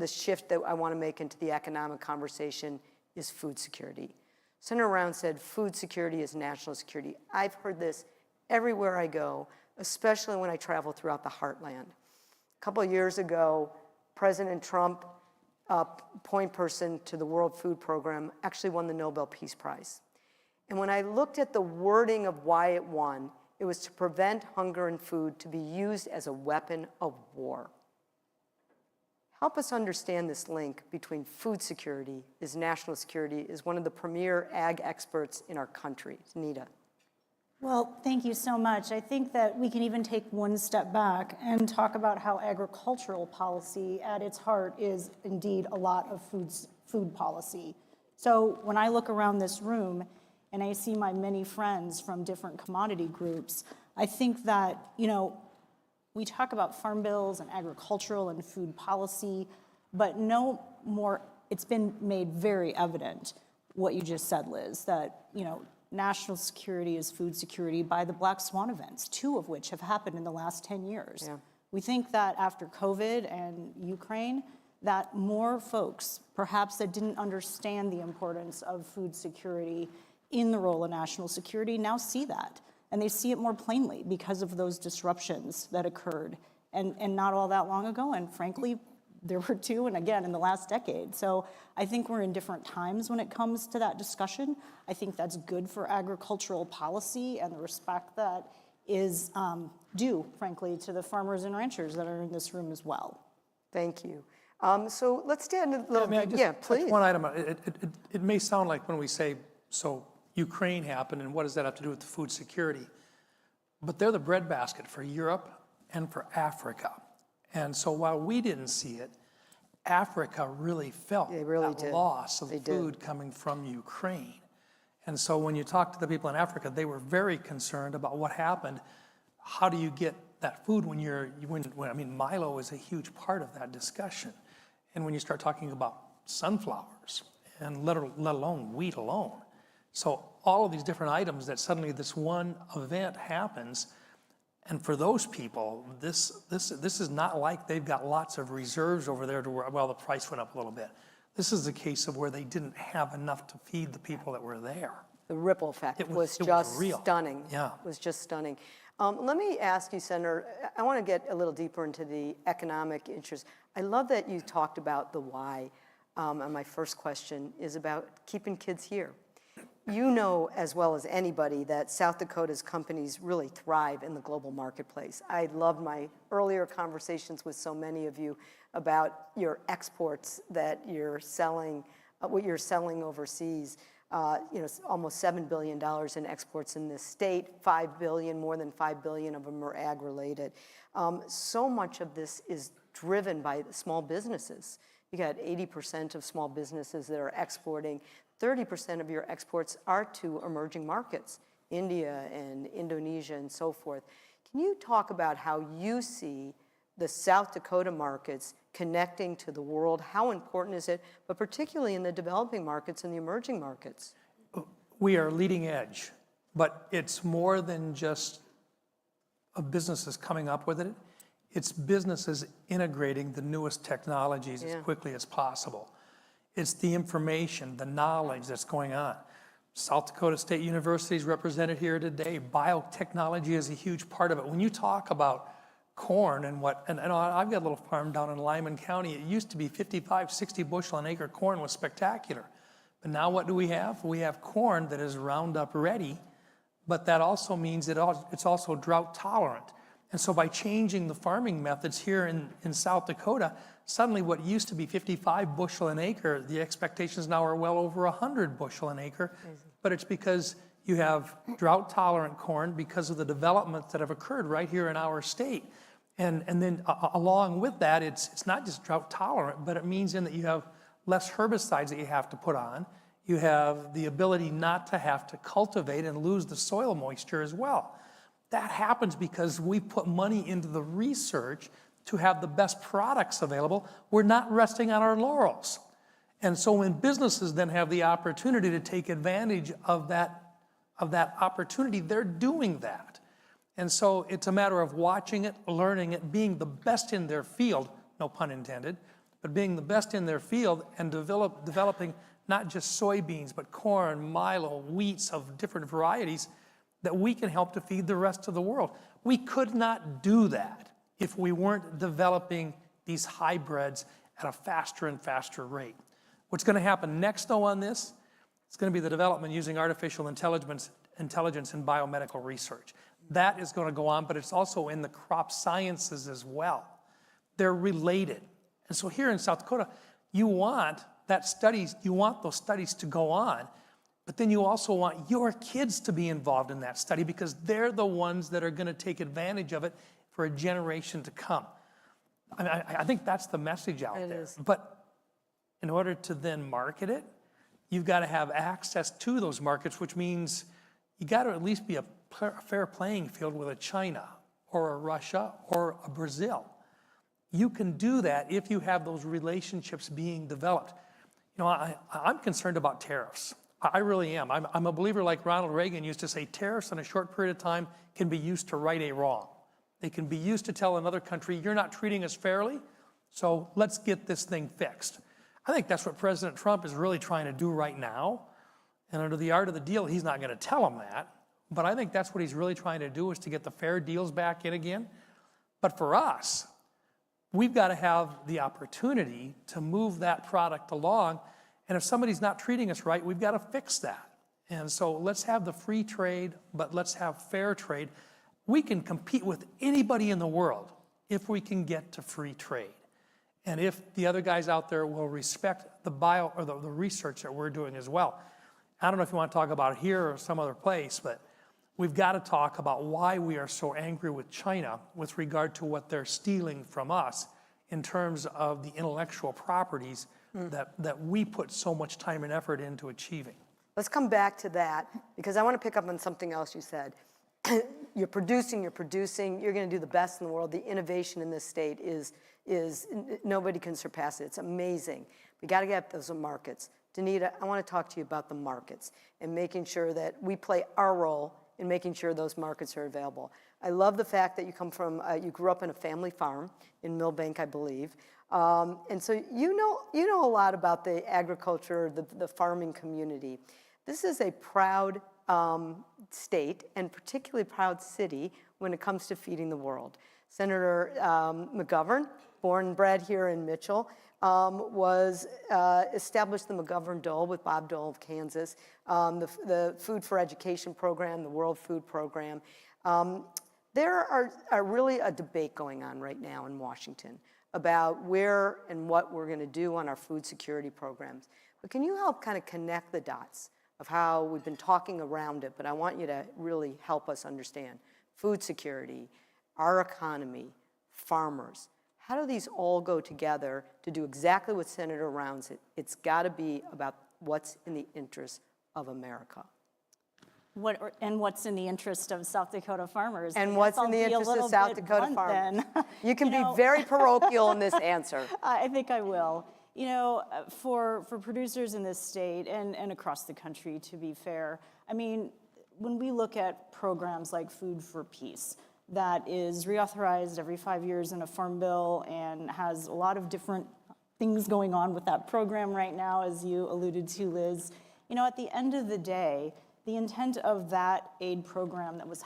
shift that I want to make into the economic conversation is food security. Senator Round said food security is national security. I've heard this everywhere I go, especially when I travel throughout the heartland. A couple of years ago, President Trump, point person to the World Food Program, actually won the Nobel Peace Prize. And when I looked at the wording of why it won, it was to prevent hunger and food to be used as a weapon of war. Help us understand this link between food security as national security as one of the premier ag experts in our country. Nita. Well, thank you so much. I think that we can even take one step back and talk about how agricultural policy at its heart is indeed a lot of food policy. So when I look around this room and I see my many friends from different commodity groups, I think that, we talk about farm bills and agricultural and food policy, but no more, it's been made very evident what you just said, Liz, that, national security is food security by the black swan events, 2 of which have happened in the last 10 years. Yeah. We think that after COVID and Ukraine, that more folks, perhaps that didn't understand the importance of food security in the role of national security, now see that. And they see it more plainly because of those disruptions that occurred and not all that long ago. And frankly, there were 2, and again, in the last decade. So I think we're in different times when it comes to that discussion. I think that's good for agricultural policy and the respect that is due, frankly, to the farmers and ranchers that are in this room as well. Thank you. So let's stand a little bit. Yeah, please. One item. It may sound like when we say, so Ukraine happened, and what does that have to do with the food security? But they're the breadbasket for Europe and for Africa. And so while we didn't see it, Africa really felt that loss of food coming from Ukraine. And so when you talk to the people in Africa, they were very concerned about what happened. How do you get that food when Milo is a huge part of that discussion. And when you start talking about sunflowers, and let alone wheat alone. So all of these different items that suddenly this one event happens. And for those people, this is not like they've got lots of reserves over there to where, well, the price went up a little bit. This is a case of where they didn't have enough to feed the people that were there. The ripple effect was just stunning. Yeah. It was just stunning. Let me ask you, Senator, I want to get a little deeper into the economic interest. I love that you talked about the why. And my first question is about keeping kids here. You know as well as anybody that South Dakota's companies really thrive in the global marketplace. I loved my earlier conversations with so many of you about your exports that you're selling, what you're selling overseas. Almost $7 billion in exports in this state, more than $5 billion of them are ag-related. So much of this is driven by small businesses. You got 80% of small businesses that are exporting. 30% of your exports are to emerging markets, India and Indonesia and so forth. Can you talk about how you see the South Dakota markets connecting to the world? How important is it, but particularly in the developing markets and the emerging markets? We are leading edge, but it's more than just of businesses coming up with it. It's businesses integrating the newest technologies as quickly as possible. It's the information, the knowledge that's going on. South Dakota State University is represented here today. Biotechnology is a huge part of it. When you talk about corn and I've got a little farm down in Lyman County. It used to be 55, 60 bushel an acre corn was spectacular. But now what do we have? We have corn that is Roundup ready, but that also means it's also drought tolerant. And so by changing the farming methods here in South Dakota, suddenly what used to be 55 bushel an acre, the expectations now are well over 100 bushel an acre. But it's because you have drought tolerant corn because of the developments that have occurred right here in our state. And then along with that, it's not just drought tolerant, but it means in that you have less herbicides that you have to put on. You have the ability not to have to cultivate and lose the soil moisture as well. That happens because we put money into the research to have the best products available. We're not resting on our laurels. And so when businesses then have the opportunity to take advantage of that opportunity, they're doing that. And so it's a matter of watching it, learning it, being the best in their field, no pun intended, but being the best in their field and developing not just soybeans, but corn, milo, wheats of different varieties that we can help to feed the rest of the world. We could not do that if we weren't developing these hybrids at a faster and faster rate. What's going to happen next, though, on this? It's going to be the development using artificial intelligence in biomedical research. That is going to go on, but it's also in the crop sciences as well. They're related. And so here in South Dakota, you want those studies to go on, but then you also want your kids to be involved in that study because they're the ones that are going to take advantage of it for a generation to come. I think that's the message out there. But in order to then market it, you've got to have access to those markets, which means you got to at least be a fair playing field with a China or a Russia or a Brazil. You can do that if you have those relationships being developed. You know, I'm concerned about tariffs. I really am. I'm a believer, like Ronald Reagan used to say, tariffs in a short period of time can be used to right a wrong. They can be used to tell another country, you're not treating us fairly, so let's get this thing fixed. I think that's what President Trump is really trying to do right now. And under the art of the deal, he's not going to tell them that. But I think that's what he's really trying to do is to get the fair deals back in again. But for us, we've got to have the opportunity to move that product along. And if somebody's not treating us right, we've got to fix that. And so let's have the free trade, but let's have fair trade. We can compete with anybody in the world if we can get to free trade. And if the other guys out there will respect the research that we're doing as well. I don't know if you want to talk about it here or some other place, but we've got to talk about why we are so angry with China with regard to what they're stealing from us in terms of the intellectual properties that we put so much time and effort into achieving. Let's come back to that because I want to pick up on something else you said. You're producing, you're going to do the best in the world. The innovation in this state is nobody can surpass it. It's amazing. We got to get those markets. Danita, I want to talk to you about the markets and making sure that we play our role in making sure those markets are available. I love the fact that you come from, you grew up in a family farm in Millbank, I believe. And so you know a lot about the agriculture, the farming community. This is a proud state and particularly proud city when it comes to feeding the world. Senator McGovern, born and bred here in Mitchell, established the McGovern Dole with Bob Dole of Kansas, the Food for Education program, the World Food Program. There are really a debate going on right now in Washington about where and what we're going to do on our food security programs. But can you help kind of connect the dots of how we've been talking around it, but I want you to really help us understand food security, our economy, farmers. How do these all go together to do exactly what Senator Rounds said? It's got to be about what's in the interest of America. What's in the interest of South Dakota farmers? And what's in the interest of South Dakota farmers? You can be very parochial in this answer. I think I will. You know, for producers in this state and across the country, to be fair, I mean, when we look at programs like Food for Peace, that is reauthorized every 5 years in a farm bill and has a lot of different things going on with that program right now, as you alluded to, Liz. You know, at the end of the day, the intent of that aid program that was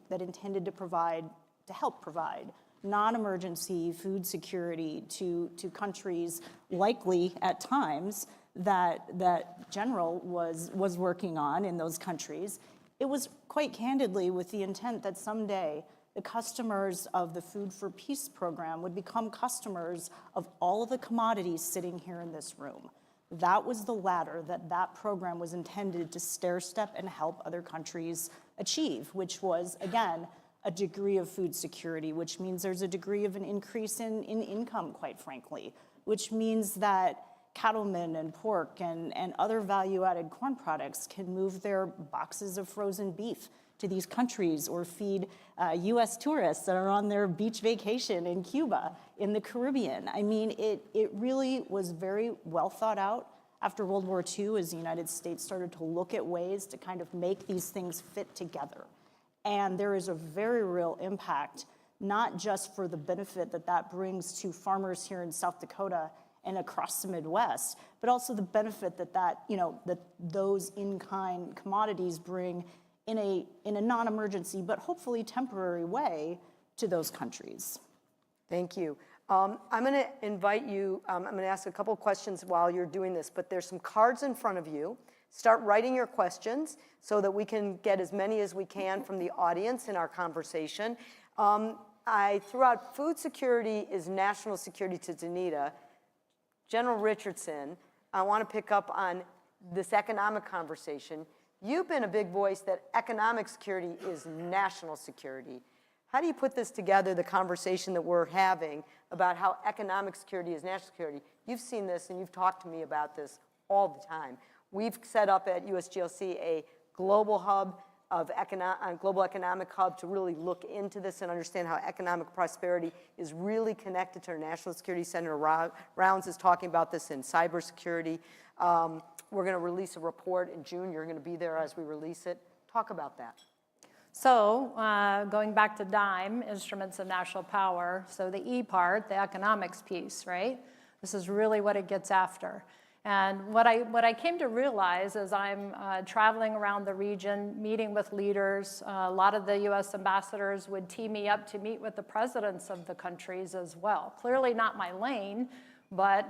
that intended to help provide non-emergency food security to countries, likely at times that General was working on in those countries. It was quite candidly with the intent that someday the customers of the Food for Peace program would become customers of all of the commodities sitting here in this room. That was the ladder that program was intended to stair-step and help other countries achieve, which was, again, a degree of food security, which means there's a degree of an increase in income, quite frankly, which means that cattlemen and pork and other value-added corn products can move their boxes of frozen beef to these countries or feed U.S. tourists that are on their beach vacation in Cuba, in the Caribbean. I mean, it really was very well thought out after World War II as the United States started to look at ways to kind of make these things fit together. And there is a very real impact, not just for the benefit that brings to farmers here in South Dakota and across the Midwest, but also the benefit that those in-kind commodities bring in a non-emergency, but hopefully temporary way to those countries. Thank you. I'm going to invite you, I'm going to ask a couple of questions while you're doing this, but there's some cards in front of you. Start writing your questions so that we can get as many as we can from the audience in our conversation. I threw out food security is national security to Danita. General Richardson, I want to pick up on this economic conversation. You've been a big voice that economic security is national security. How do you put this together, the conversation that we're having about how economic security is national security? You've seen this and you've talked to me about this all the time. We've set up at USGLC a global hub global economic hub to really look into this and understand how economic prosperity is really connected to our national security. Senator Rounds is talking about this in cybersecurity. We're going to release a report in June. You're going to be there as we release it. Talk about that. So going back to DIME, Instruments of National Power, so the E part, the economics piece, right? This is really what it gets after. And what I came to realize as I'm traveling around the region, meeting with leaders, a lot of the U.S. ambassadors would tee me up to meet with the presidents of the countries as well. Clearly not my lane, but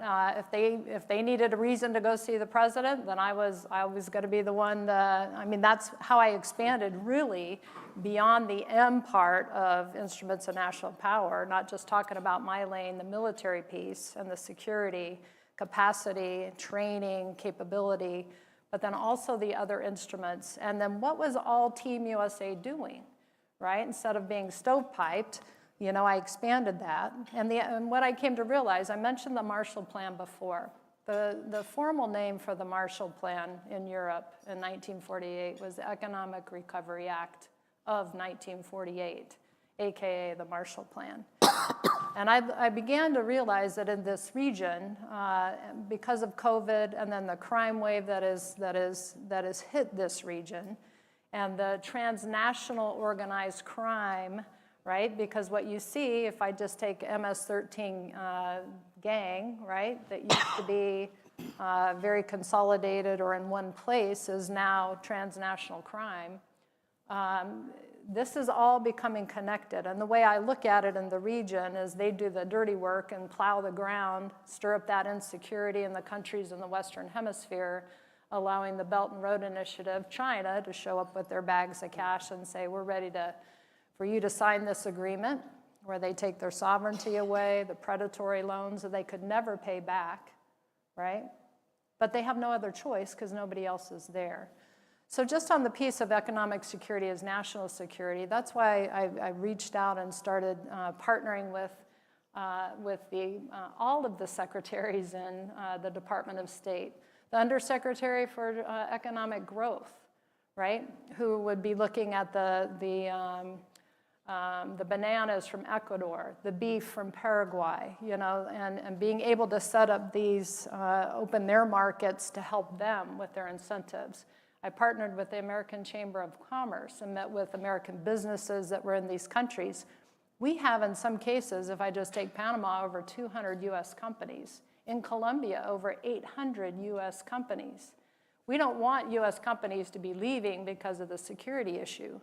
if they needed a reason to go see the president, then I was going to be the one. I mean, that's how I expanded really beyond the M part of Instruments of National Power, not just talking about my lane, the military piece and the security, capacity, training, capability, but then also the other instruments. And then what was all Team USA doing, right? Instead of being stovepiped, I expanded that. And what I came to realize, I mentioned the Marshall Plan before. The formal name for the Marshall Plan in Europe in 1948 was the Economic Recovery Act of 1948, AKA the Marshall Plan. And I began to realize that in this region, because of COVID and then the crime wave that has hit this region, and the transnational organized crime, right? Because what you see, if I just take MS-13 gang, right, that used to be very consolidated or in one place, is now transnational crime. This is all becoming connected. And the way I look at it in the region is they do the dirty work and plow the ground, stir up that insecurity in the countries in the Western Hemisphere, allowing the Belt and Road Initiative, China, to show up with their bags of cash and say, we're ready for you to sign this agreement where they take their sovereignty away, the predatory loans that they could never pay back, right? But they have no other choice because nobody else is there. So just on the piece of economic security as national security, that's why I reached out and started partnering with all of the secretaries in the Department of State. The Undersecretary for Economic Growth, right, who would be looking at the bananas from Ecuador, the beef from Paraguay, and being able to set up these, open their markets to help them with their incentives. I partnered with the American Chamber of Commerce and met with American businesses that were in these countries. We have, in some cases, if I just take Panama, over 200 US companies. In Colombia, over 800 US companies. We don't want US companies to be leaving because of the security issue,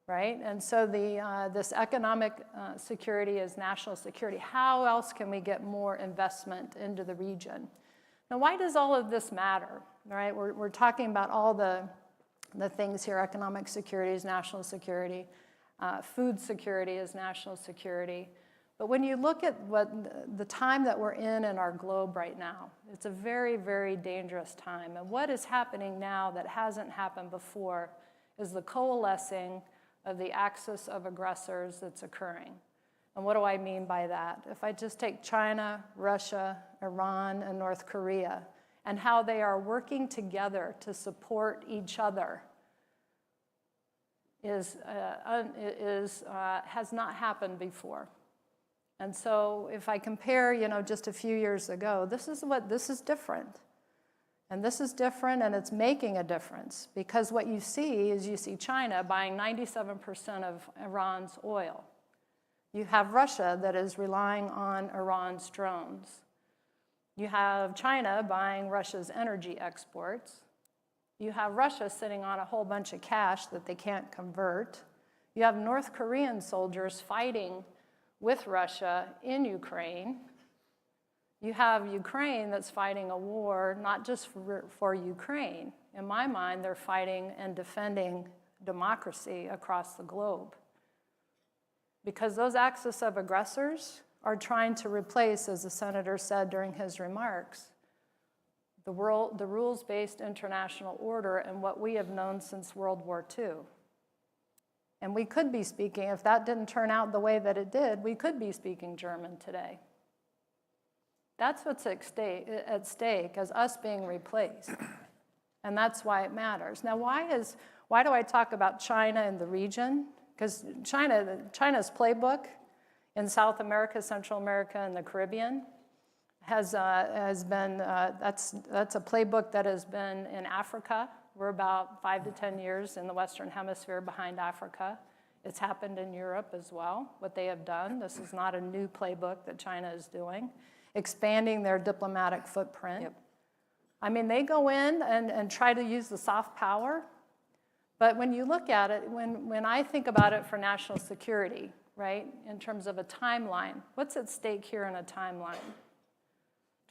right? And so this economic security is national security. How else can we get more investment into the region? Now, why does all of this matter, right? We're talking about all the things here. Economic security is national security. Food security is national security. But when you look at the time that we're in our globe right now, it's a very, very dangerous time. And what is happening now that hasn't happened before is the coalescing of the axis of aggressors that's occurring. And what do I mean by that? If I just take China, Russia, Iran, and North Korea, and how they are working together to support each other has not happened before. And so if I compare, just a few years ago, this is different. And this is different, and it's making a difference, because what you see China buying 97% of Iran's oil. You have Russia that is relying on Iran's drones. You have China buying Russia's energy exports. You have Russia sitting on a whole bunch of cash that they can't convert. You have North Korean soldiers fighting with Russia in Ukraine. You have Ukraine that's fighting a war not just for Ukraine. In my mind, they're fighting and defending democracy across the globe. Because those axis of aggressors are trying to replace, as the senator said during his remarks, the rules-based international order and what we have known since World War II. And we could be speaking, if that didn't turn out the way that it did, we could be speaking German today. That's what's at stake as us being replaced. And that's why it matters. Now, why do I talk about China and the region? Because China's playbook in South America, Central America, and the Caribbean has been, that's a playbook that has been in Africa. We're about 5 to 10 years in the Western Hemisphere behind Africa. It's happened in Europe as well, what they have done. This is not a new playbook that China is doing. Expanding their diplomatic footprint. Yep. I mean, they go in and try to use the soft power, but when you look at it, when I think about it for national security, right, in terms of a timeline, what's at stake here in a timeline?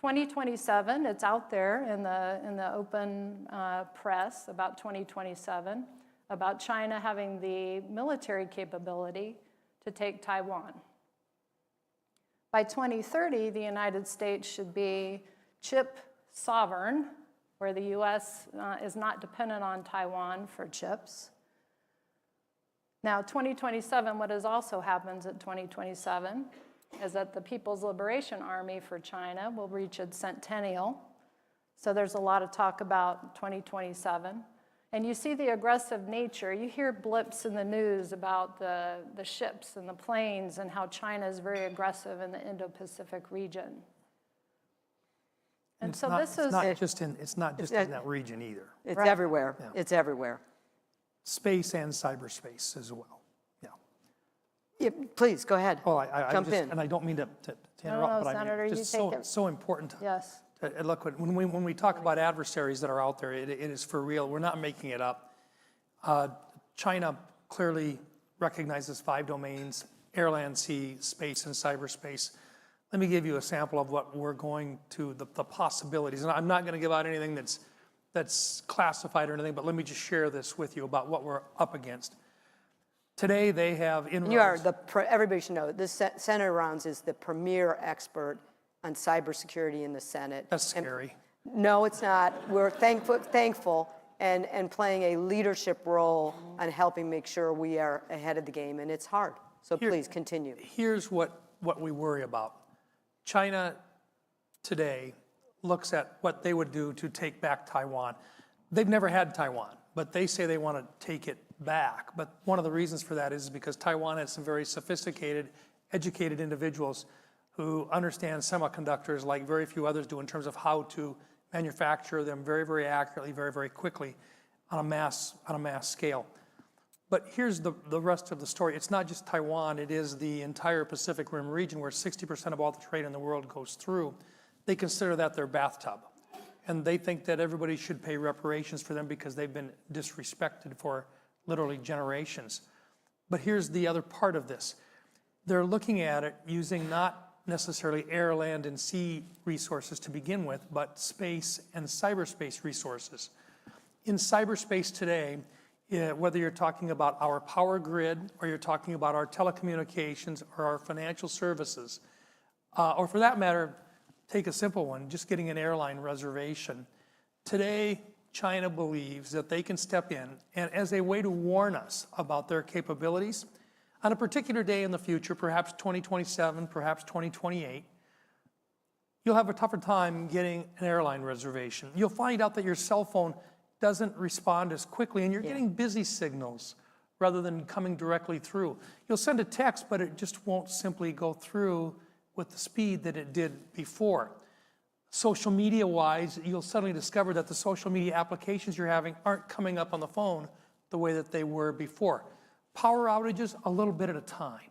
2027, it's out there in the open press about 2027, about China having the military capability to take Taiwan. By 2030, the United States should be chip sovereign, where the US is not dependent on Taiwan for chips. Now, 2027, what also happens at 2027 is that the People's Liberation Army for China will reach its centennial. So there's a lot of talk about 2027. And you see the aggressive nature. You hear blips in the news about the ships and the planes and how China is very aggressive in the Indo-Pacific region. And so this is... It's not just in that region either. It's Right. everywhere. Yeah. It's everywhere. Space and cyberspace as well. Yeah. Yeah, please, go ahead. Well, I Jump just, in. and I don't mean to No, interrupt, but Senator, I mean, you just take it. so important to Yes. look, when we talk about adversaries that are out there, it is for real. We're not making it up. China clearly recognizes 5 domains: air, land, sea, space, and cyberspace. Let me give you a sample of what we're going to, the possibilities. And I'm not going to give out anything that's classified or anything, but let me just share this with you about what we're up against. Today, they have inroads. You are everybody should know, Senator Rounds is the premier expert on cybersecurity in the Senate. That's scary. No, it's not. We're thankful and playing a leadership role on helping make sure we are ahead of the game, and it's hard. So please continue. Here's what we worry about. China today looks at what they would do to take back Taiwan. They've never had Taiwan, but they say they want to take it back. But one of the reasons for that is because Taiwan has some very sophisticated, educated individuals who understand semiconductors like very few others do in terms of how to manufacture them very, very accurately, very, very quickly. on a mass scale. But here's the rest of the story. It's not just Taiwan, it is the entire Pacific Rim region where 60% of all the trade in the world goes through. They consider that their bathtub. And they think that everybody should pay reparations for them because they've been disrespected for literally generations. But here's the other part of this. They're looking at it using not necessarily air, land, and sea resources to begin with, but space and cyberspace resources. In cyberspace today, whether you're talking about our power grid, or you're talking about our telecommunications, or our financial services, or for that matter, take a simple one, just getting an airline reservation. Today, China believes that they can step in, and as a way to warn us about their capabilities, on a particular day in the future, perhaps 2027, perhaps 2028, you'll have a tougher time getting an airline reservation. You'll find out that your cell phone doesn't respond as quickly, and you're getting busy signals rather than coming directly through. You'll send a text, but it just won't simply go through with the speed that it did before. Social media-wise, you'll suddenly discover that the social media applications you're having aren't coming up on the phone the way that they were before. Power outages, a little bit at a time.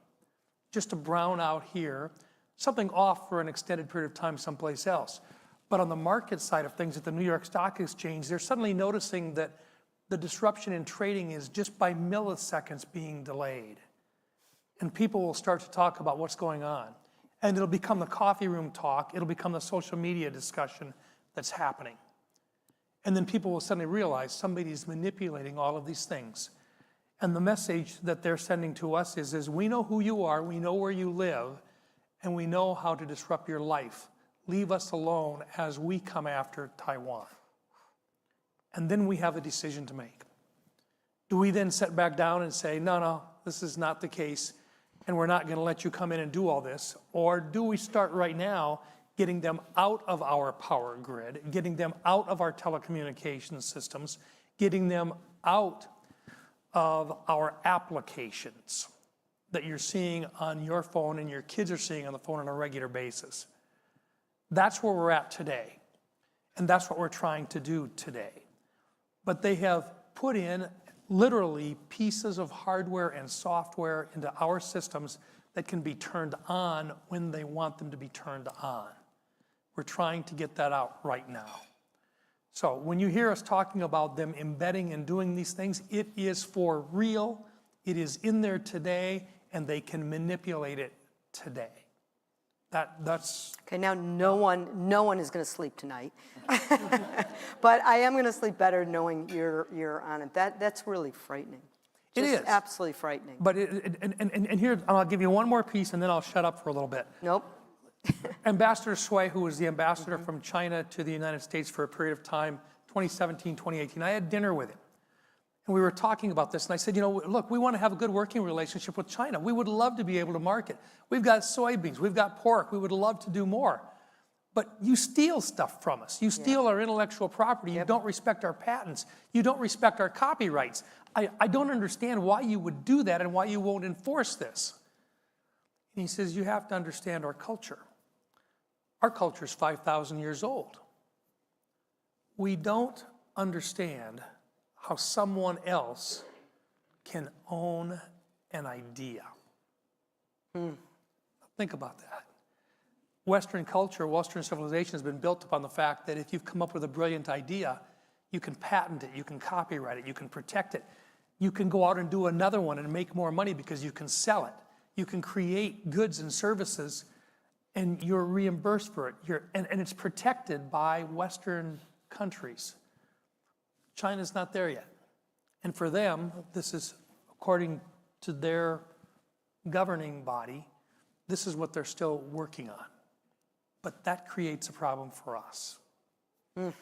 Just a brown out here, something off for an extended period of time someplace else. But on the market side of things at the New York Stock Exchange, they're suddenly noticing that the disruption in trading is just by milliseconds being delayed. And people will start to talk about what's going on. And it'll become the coffee room talk, it'll become the social media discussion that's happening. And then people will suddenly realize somebody's manipulating all of these things. And the message that they're sending to us is we know who you are, we know where you live, and we know how to disrupt your life. Leave us alone as we come after Taiwan. And then we have a decision to make. Do we then sit back down and say, no, this is not the case, and we're not going to let you come in and do all this? Or do we start right now getting them out of our power grid, getting them out of our telecommunications systems, getting them out of our applications that you're seeing on your phone and your kids are seeing on the phone on a regular basis? That's where we're at today. And that's what we're trying to do today. But they have put in literally pieces of hardware and software into our systems that can be turned on when they want them to be turned on. We're trying to get that out right now. So when you hear us talking about them embedding and doing these things, it is for real, it is in there today, and they can manipulate it today. That's Okay, now no one is going to sleep tonight. But I am going to sleep better knowing you're on it. That's really frightening. It is Absolutely frightening. But and here, I'll give you one more piece, and then I'll shut up for a little bit. Nope. Ambassador Sui, who was the ambassador from China to the United States for a period of time, 2017, 2018, I had dinner with him. And we were talking about this, and I said, look, we want to have a good working relationship with China. We would love to be able to market. We've got soybeans, we've got pork, we would love to do more. But you steal stuff from us. You steal our intellectual property. You don't respect our patents. You don't respect our copyrights. I don't understand why you would do that and why you won't enforce this. And he says, you have to understand our culture. Our culture is 5,000 years old. We don't understand how someone else can own an idea. Think about that. Western culture, Western civilization has been built upon the fact that if you've come up with a brilliant idea, you can patent it, you can copyright it, you can protect it. You can go out and do another one and make more money because you can sell it. You can create goods and services and you're reimbursed for it. And it's protected by Western countries. China's not there yet. And for them, this is, according to their governing body, this is what they're still working on. But that creates a problem for us. There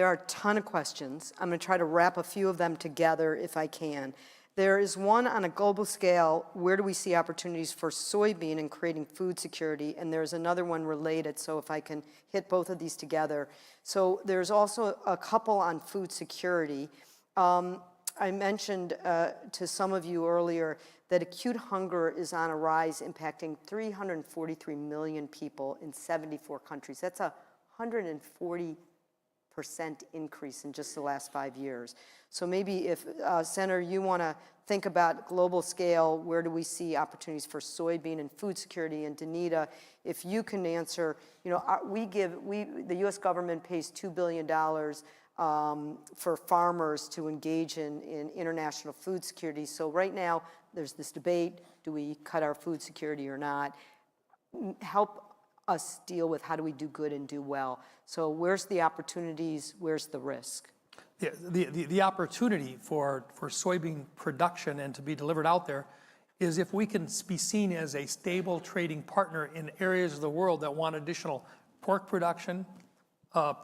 are a ton of questions. I'm going to try to wrap a few of them together if I can. There is one on a global scale, where do we see opportunities for soybean in creating food security? And there's another one related, so if I can hit both of these together. So there's also a couple on food security. I mentioned to some of you earlier that acute hunger is on a rise, impacting 343 million people in 74 countries. That's a 140% increase in just the last 5 years. So maybe if, Senator, you want to think about global scale, where do we see opportunities for soybean and food security? And Danita, if you can answer, you know, the U.S. government pays $2 billion for farmers to engage in international food security. So right now, there's this debate, do we cut our food security or not? Help us deal with how do we do good and do well. So where's the opportunities, where's the risk? The opportunity for soybean production and to be delivered out there is if we can be seen as a stable trading partner in areas of the world that want additional pork production,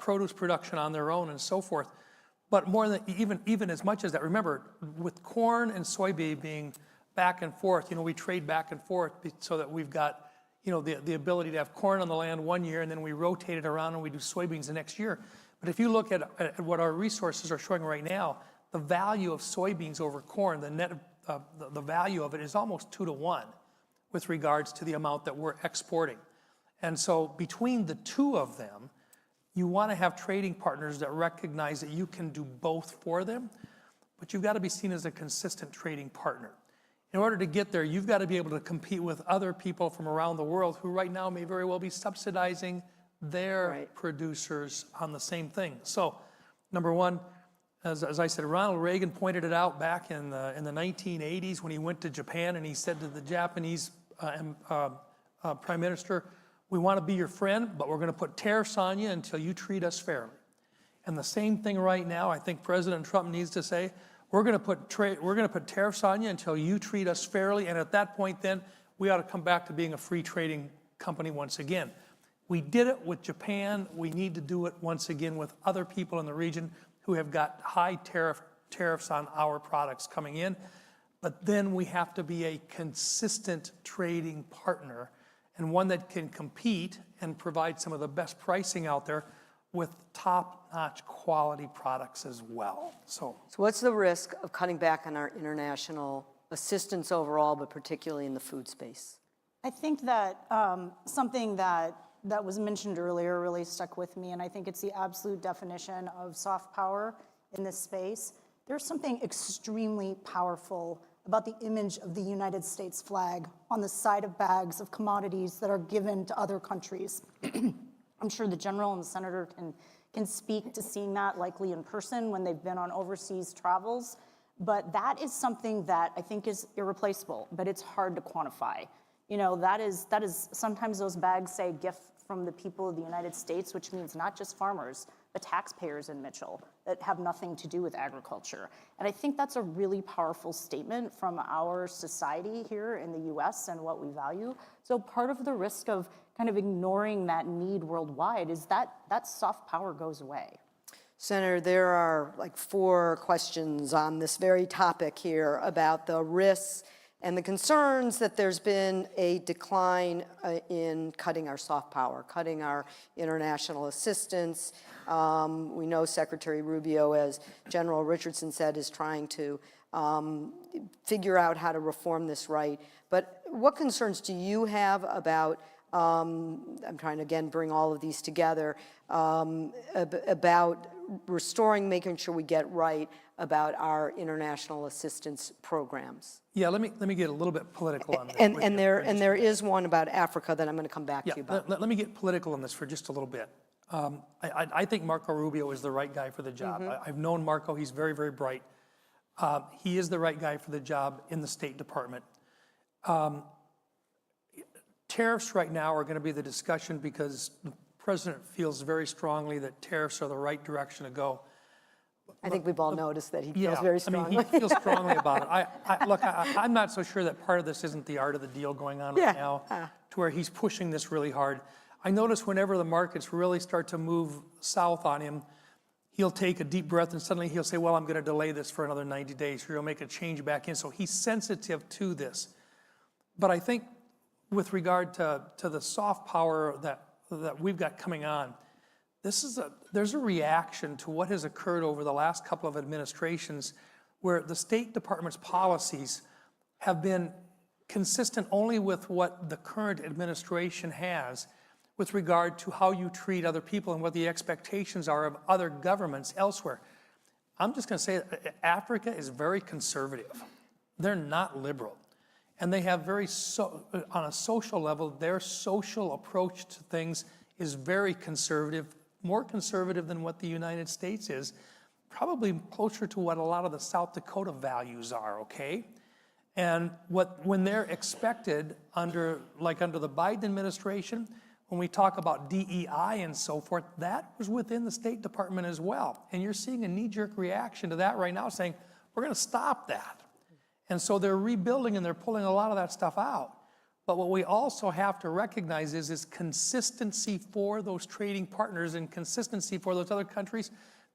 produce production on their own and so forth. But more than even as much as that, remember, with corn and soybean being back and forth, you know, we trade back and forth so that we've got, you know, the ability to have corn on the land one year and then we rotate it around and we do soybeans the next year. But if you look at what our resources are showing right now, the value of soybeans over corn, the value of it is almost 2 to 1 with regards to the amount that we're exporting. And so between the two of them, you want to have trading partners that recognize that you can do both for them, but you've got to be seen as a consistent trading partner. In order to get there, you've got to be able to compete with other people from around the world who right now may very well be subsidizing their producers on the same thing. So, number one, as I said, Ronald Reagan pointed it out back in the 1980s when he went to Japan and he said to the Japanese Prime Minister, we want to be your friend, but we're going to put tariffs on you until you treat us fairly. And the same thing right now, I think President Trump needs to say, we're going to put tariffs on you until you treat us fairly, and at that point then, we ought to come back to being a free trading company once again. We did it with Japan. We need to do it once again with other people in the region who have got high tariffs on our products coming in. But then we have to be a consistent trading partner and one that can compete and provide some of the best pricing out there with top-notch quality products as well. So what's the risk of cutting back on our international assistance overall, but particularly in the food space? I think that something that was mentioned earlier really stuck with me, and I think it's the absolute definition of soft power in this space. There's something extremely powerful about the image of the United States flag on the side of bags of commodities that are given to other countries. I'm sure the general and the senator can speak to seeing that likely in person when they've been on overseas travels, but that is something that I think is irreplaceable, but it's hard to quantify. You know, that is sometimes those bags say gift from the people of the United States, which means not just farmers, but taxpayers in Mitchell that have nothing to do with agriculture. And I think that's a really powerful statement from our society here in the US and what we value. So part of the risk of kind of ignoring that need worldwide is that soft power goes away. Senator, there are like 4 questions on this very topic here about the risks and the concerns that there's been a decline in cutting our soft power, cutting our international assistance. We know Secretary Rubio, as General Richardson said, is trying to figure out how to reform this right. But what concerns do you have about, I'm trying to again bring all of these together, about restoring, making sure we get right about our international assistance programs? yeah, let me get a little bit political on this. And there is one about Africa that I'm going to come back to you about. Let me get political on this for just a little bit. I think Marco Rubio is the right guy for the job. I've known Marco. He's very, very bright. He is the right guy for the job in the State Department. Tariffs right now are going to be the discussion because the president feels very strongly that tariffs are the right direction to go. I think we've all noticed that he feels very strongly. I mean, he feels strongly about it. Look, I'm not so sure that part of this isn't the art of the deal going on right now, to where he's pushing this really hard. I notice whenever the markets really start to move south on him, he'll take a deep breath and suddenly he'll say, well, I'm going to delay this for another 90 days, or he'll make a change back in. So he's sensitive to this. But I think with regard to the soft power that we've got coming on, there's a reaction to what has occurred over the last couple of administrations where the State Department's policies have been consistent only with what the current administration has, with regard to how you treat other people and what the expectations are of other governments elsewhere. I'm just going to say that Africa is very conservative. They're not liberal. And they have on a social level, their social approach to things is very conservative, more conservative than what the United States is, probably closer to what a lot of the South Dakota values are, okay? And when they're expected under the Biden administration, when we talk about DEI and so forth, that was within the State Department as well. And you're seeing a knee-jerk reaction to that right now saying, we're going to stop that. And so they're rebuilding and they're pulling a lot of that stuff out. But what we also have to recognize is consistency for those trading partners and consistency for those other countries.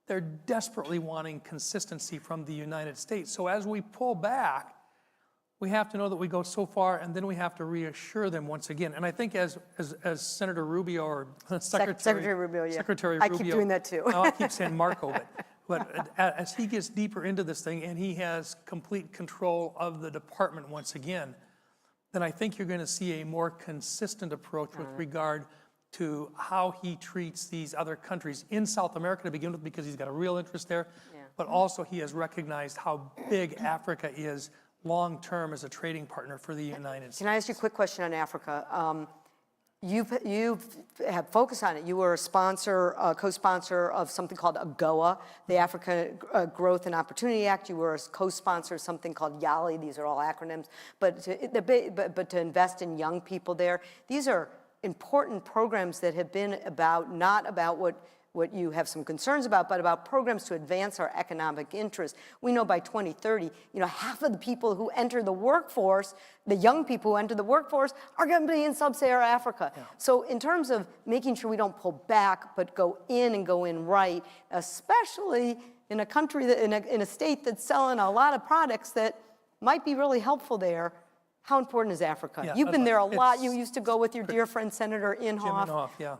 They're desperately wanting consistency from the United States. So as we pull back, we have to know that we go so far, and then we have to reassure them once again. And I think as Senator Rubio or Secretary Rubio, yeah. Secretary I Rubio, keep doing that too. no, I keep saying Marco, but as he gets deeper into this thing and he has complete control of the department once again, then I think you're going to see a more consistent approach with regard to how he treats these other countries in South America to begin with, because he's got a real interest there, but also he has recognized how big Africa is long-term as a trading partner for the United States. Can I ask you a quick question on Africa? You have focused on it. You were a co-sponsor of something called AGOA, the Africa Growth and Opportunity Act. You were a co-sponsor of something called YALI. These are all acronyms. But to invest in young people there. These are important programs that have been not about what you have some concerns about, but about programs to advance our economic interests. We know by 2030, half of the people who enter the workforce, the young people who enter the workforce, are going to be in sub-Saharan Africa. Yeah. So in terms of making sure we don't pull back, but go in right, especially in a country, in a state that's selling a lot of products that might be really helpful there, how important is Africa? Yeah, You've been there a lot. You used to go with your dear friend, Senator Inhofe. Jim Inhofe, yeah.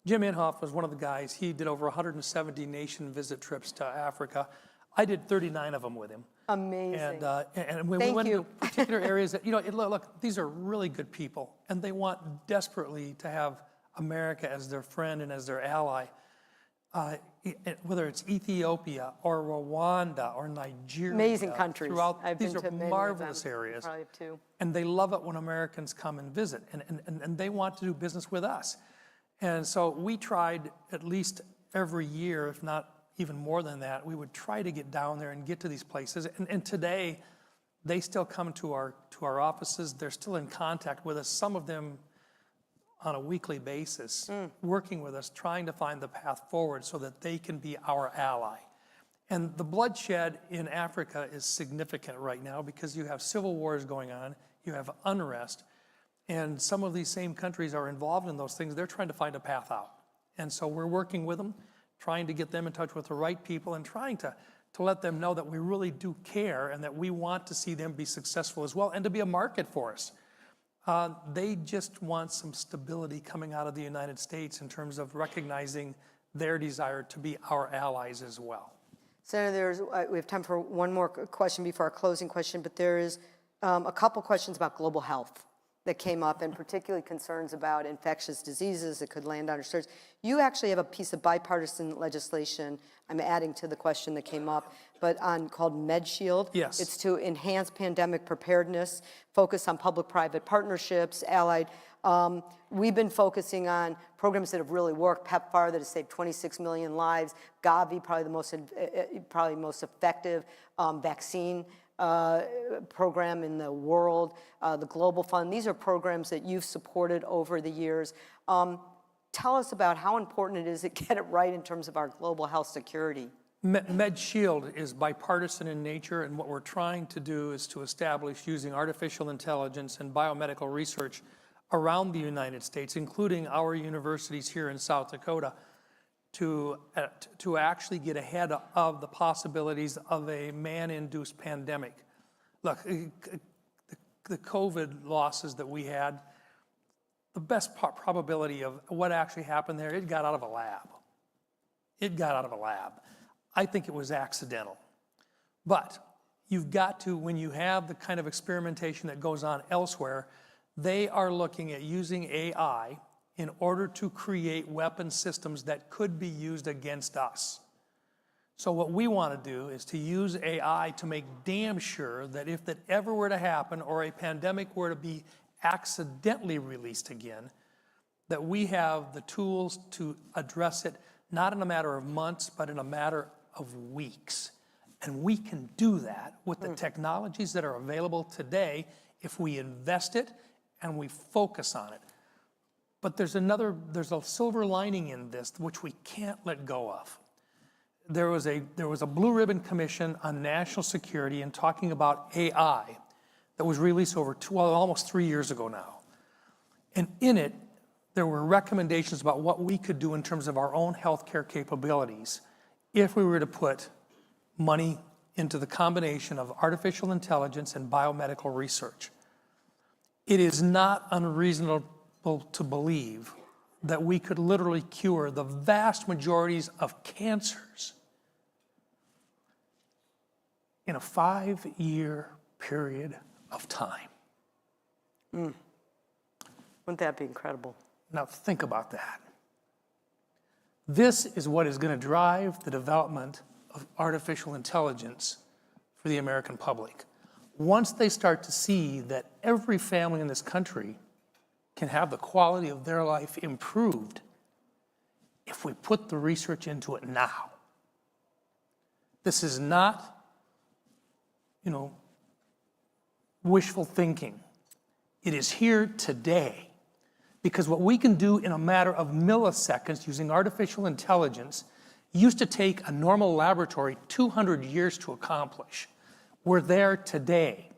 Jim Inhofe was one of the guys. He did over 170 nation visit trips to Africa. I did 39 of them with him. Amazing. And when we went to particular areas that, look, these are really good people, and they want desperately to have America as their friend and as their ally. Whether it's Ethiopia or Rwanda or Nigeria. Amazing countries. These are marvelous areas. Probably too. And they love it when Americans come and visit, and they want to do business with us. And so we tried at least every year, if not even more than that, we would try to get down there and get to these places. And today, they still come to our offices. They're still in contact with us, some of them on a weekly basis, working with us, trying to find the path forward so that they can be our ally. And the bloodshed in Africa is significant right now because you have civil wars going on, you have unrest, and some of these same countries are involved in those things. They're trying to find a path out. And so we're working with them, trying to get them in touch with the right people and trying to let them know that we really do care and that we want to see them be successful as well and to be a market for us. They just want some stability coming out of the United States in terms of recognizing their desire to be our allies as well. Senator, we have time for one more question before our closing question, but there is a couple questions about global health that came up, and particularly concerns about infectious diseases that could land on our shores. You actually have a piece of bipartisan legislation, I'm adding to the question that came up, but called MedShield. Yes. It's to enhance pandemic preparedness, focus on public-private partnerships, allied. We've been focusing on programs that have really worked, PEPFAR that has saved 26 million lives, Gavi, probably the most effective vaccine program in the world, the Global Fund. These are programs that you've supported over the years. Tell us about how important it is to get it right in terms of our global health security. MedShield is bipartisan in nature, and what we're trying to do is to establish, using artificial intelligence and biomedical research around the United States, including our universities here in South Dakota, to actually get ahead of the possibilities of a man-induced pandemic. Look, the COVID losses that we had, the best probability of what actually happened there, it got out of a lab. It got out of a lab. I think it was accidental. But you've got to, when you have the kind of experimentation that goes on elsewhere, they are looking at using AI in order to create weapon systems that could be used against us. So what we want to do is to use AI to make damn sure that if that ever were to happen or a pandemic were to be accidentally released again, that we have the tools to address it, not in a matter of months, but in a matter of weeks. And we can do that with the technologies that are available today if we invest it and we focus on it. But there's a silver lining in this which we can't let go of. There was a Blue Ribbon Commission on National Security and talking about AI that was released almost 3 years ago now. And in it, there were recommendations about what we could do in terms of our own healthcare capabilities if we were to put money into the combination of artificial intelligence and biomedical research. It is not unreasonable to believe that we could literally cure the vast majorities of cancers in a 5-year period of time. Wouldn't that be incredible? Now think about that. This is what is going to drive the development of artificial intelligence for the American public. Once they start to see that every family in this country can have the quality of their life improved if we put the research into it now. This is not, wishful thinking. It is here today. Because what we can do in a matter of milliseconds using artificial intelligence used to take a normal laboratory 200 years to accomplish. We're there today.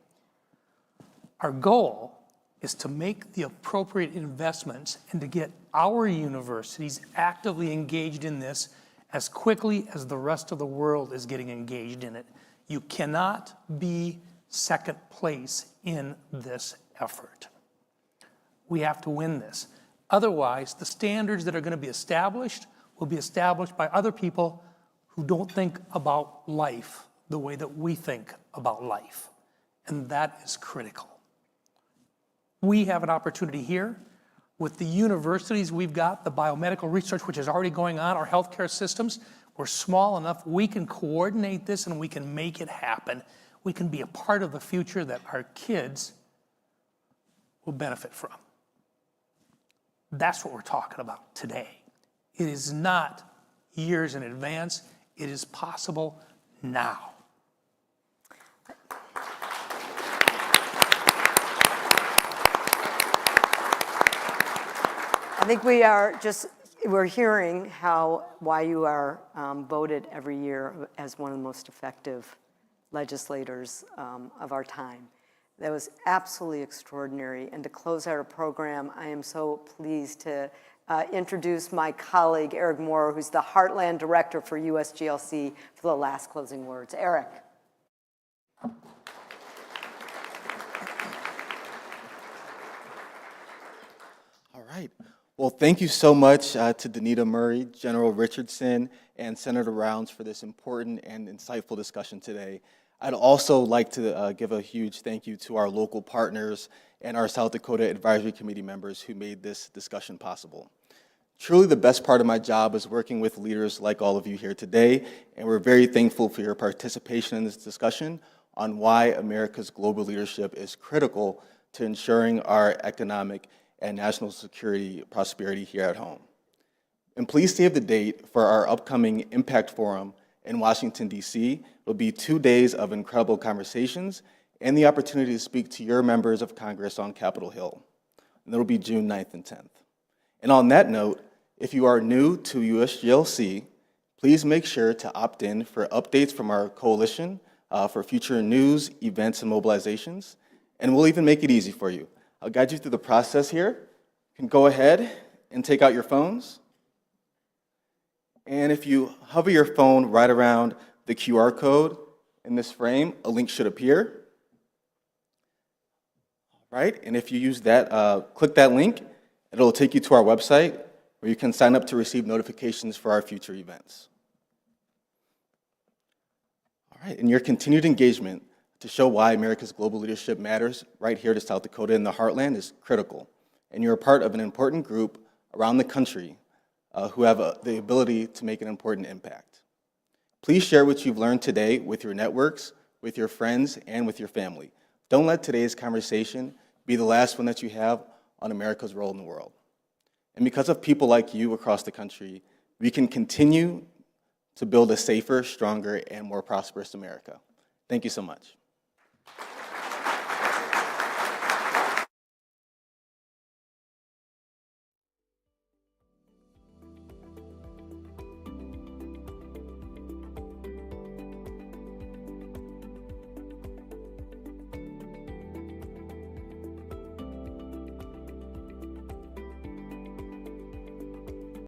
Our goal is to make the appropriate investments and to get our universities actively engaged in this as quickly as the rest of the world is getting engaged in it. You cannot be second place in this effort. We have to win this. Otherwise, the standards that are going to be established will be established by other people who don't think about life the way that we think about life. And that is critical. We have an opportunity here with the universities we've got, the biomedical research which is already going on, our healthcare systems. We're small enough, we can coordinate this and we can make it happen. We can be a part of the future that our kids will benefit from. That's what we're talking about today. It is not years in advance. It is possible now. I think we're hearing why you are voted every year as one of the most effective legislators of our time. That was absolutely extraordinary. And to close out our program, I am so pleased to introduce my colleague, Eric Moore, who's the Heartland Director for USGLC, for the last closing words. Eric. All right. Well, thank you so much to Danita Murray, General Richardson, and Senator Rounds for this important and insightful discussion today. I'd also like to give a huge thank you to our local partners and our South Dakota Advisory Committee members who made this discussion possible. Truly the best part of my job is working with leaders like all of you here today, and we're very thankful for your participation in this discussion on why America's global leadership is critical to ensuring our economic and national security prosperity here at home. And please save the date for our upcoming Impact Forum in Washington, D.C. It'll be 2 days of incredible conversations and the opportunity to speak to your members of Congress on Capitol Hill. And that'll be June 9th and 10th. And on that note, if you are new to USGLC, please make sure to opt in for updates from our coalition for future news, events, and mobilizations. And we'll even make it easy for you. I'll guide you through the process here. You can go ahead and take out your phones. And if you hover your phone right around the QR code in this frame, a link should appear. All right, and if you use that, click that link, it'll take you to our website where you can sign up to receive notifications for our future events. All right, and your continued engagement to show why America's global leadership matters right here to South Dakota in the Heartland is critical. And you're a part of an important group around the country who have the ability to make an important impact. Please share what you've learned today with your networks, with your friends, and with your family. Don't let today's conversation be the last one that you have on America's role in the world. And because of people like you across the country, we can continue to build a safer, stronger, and more prosperous America. Thank you so much.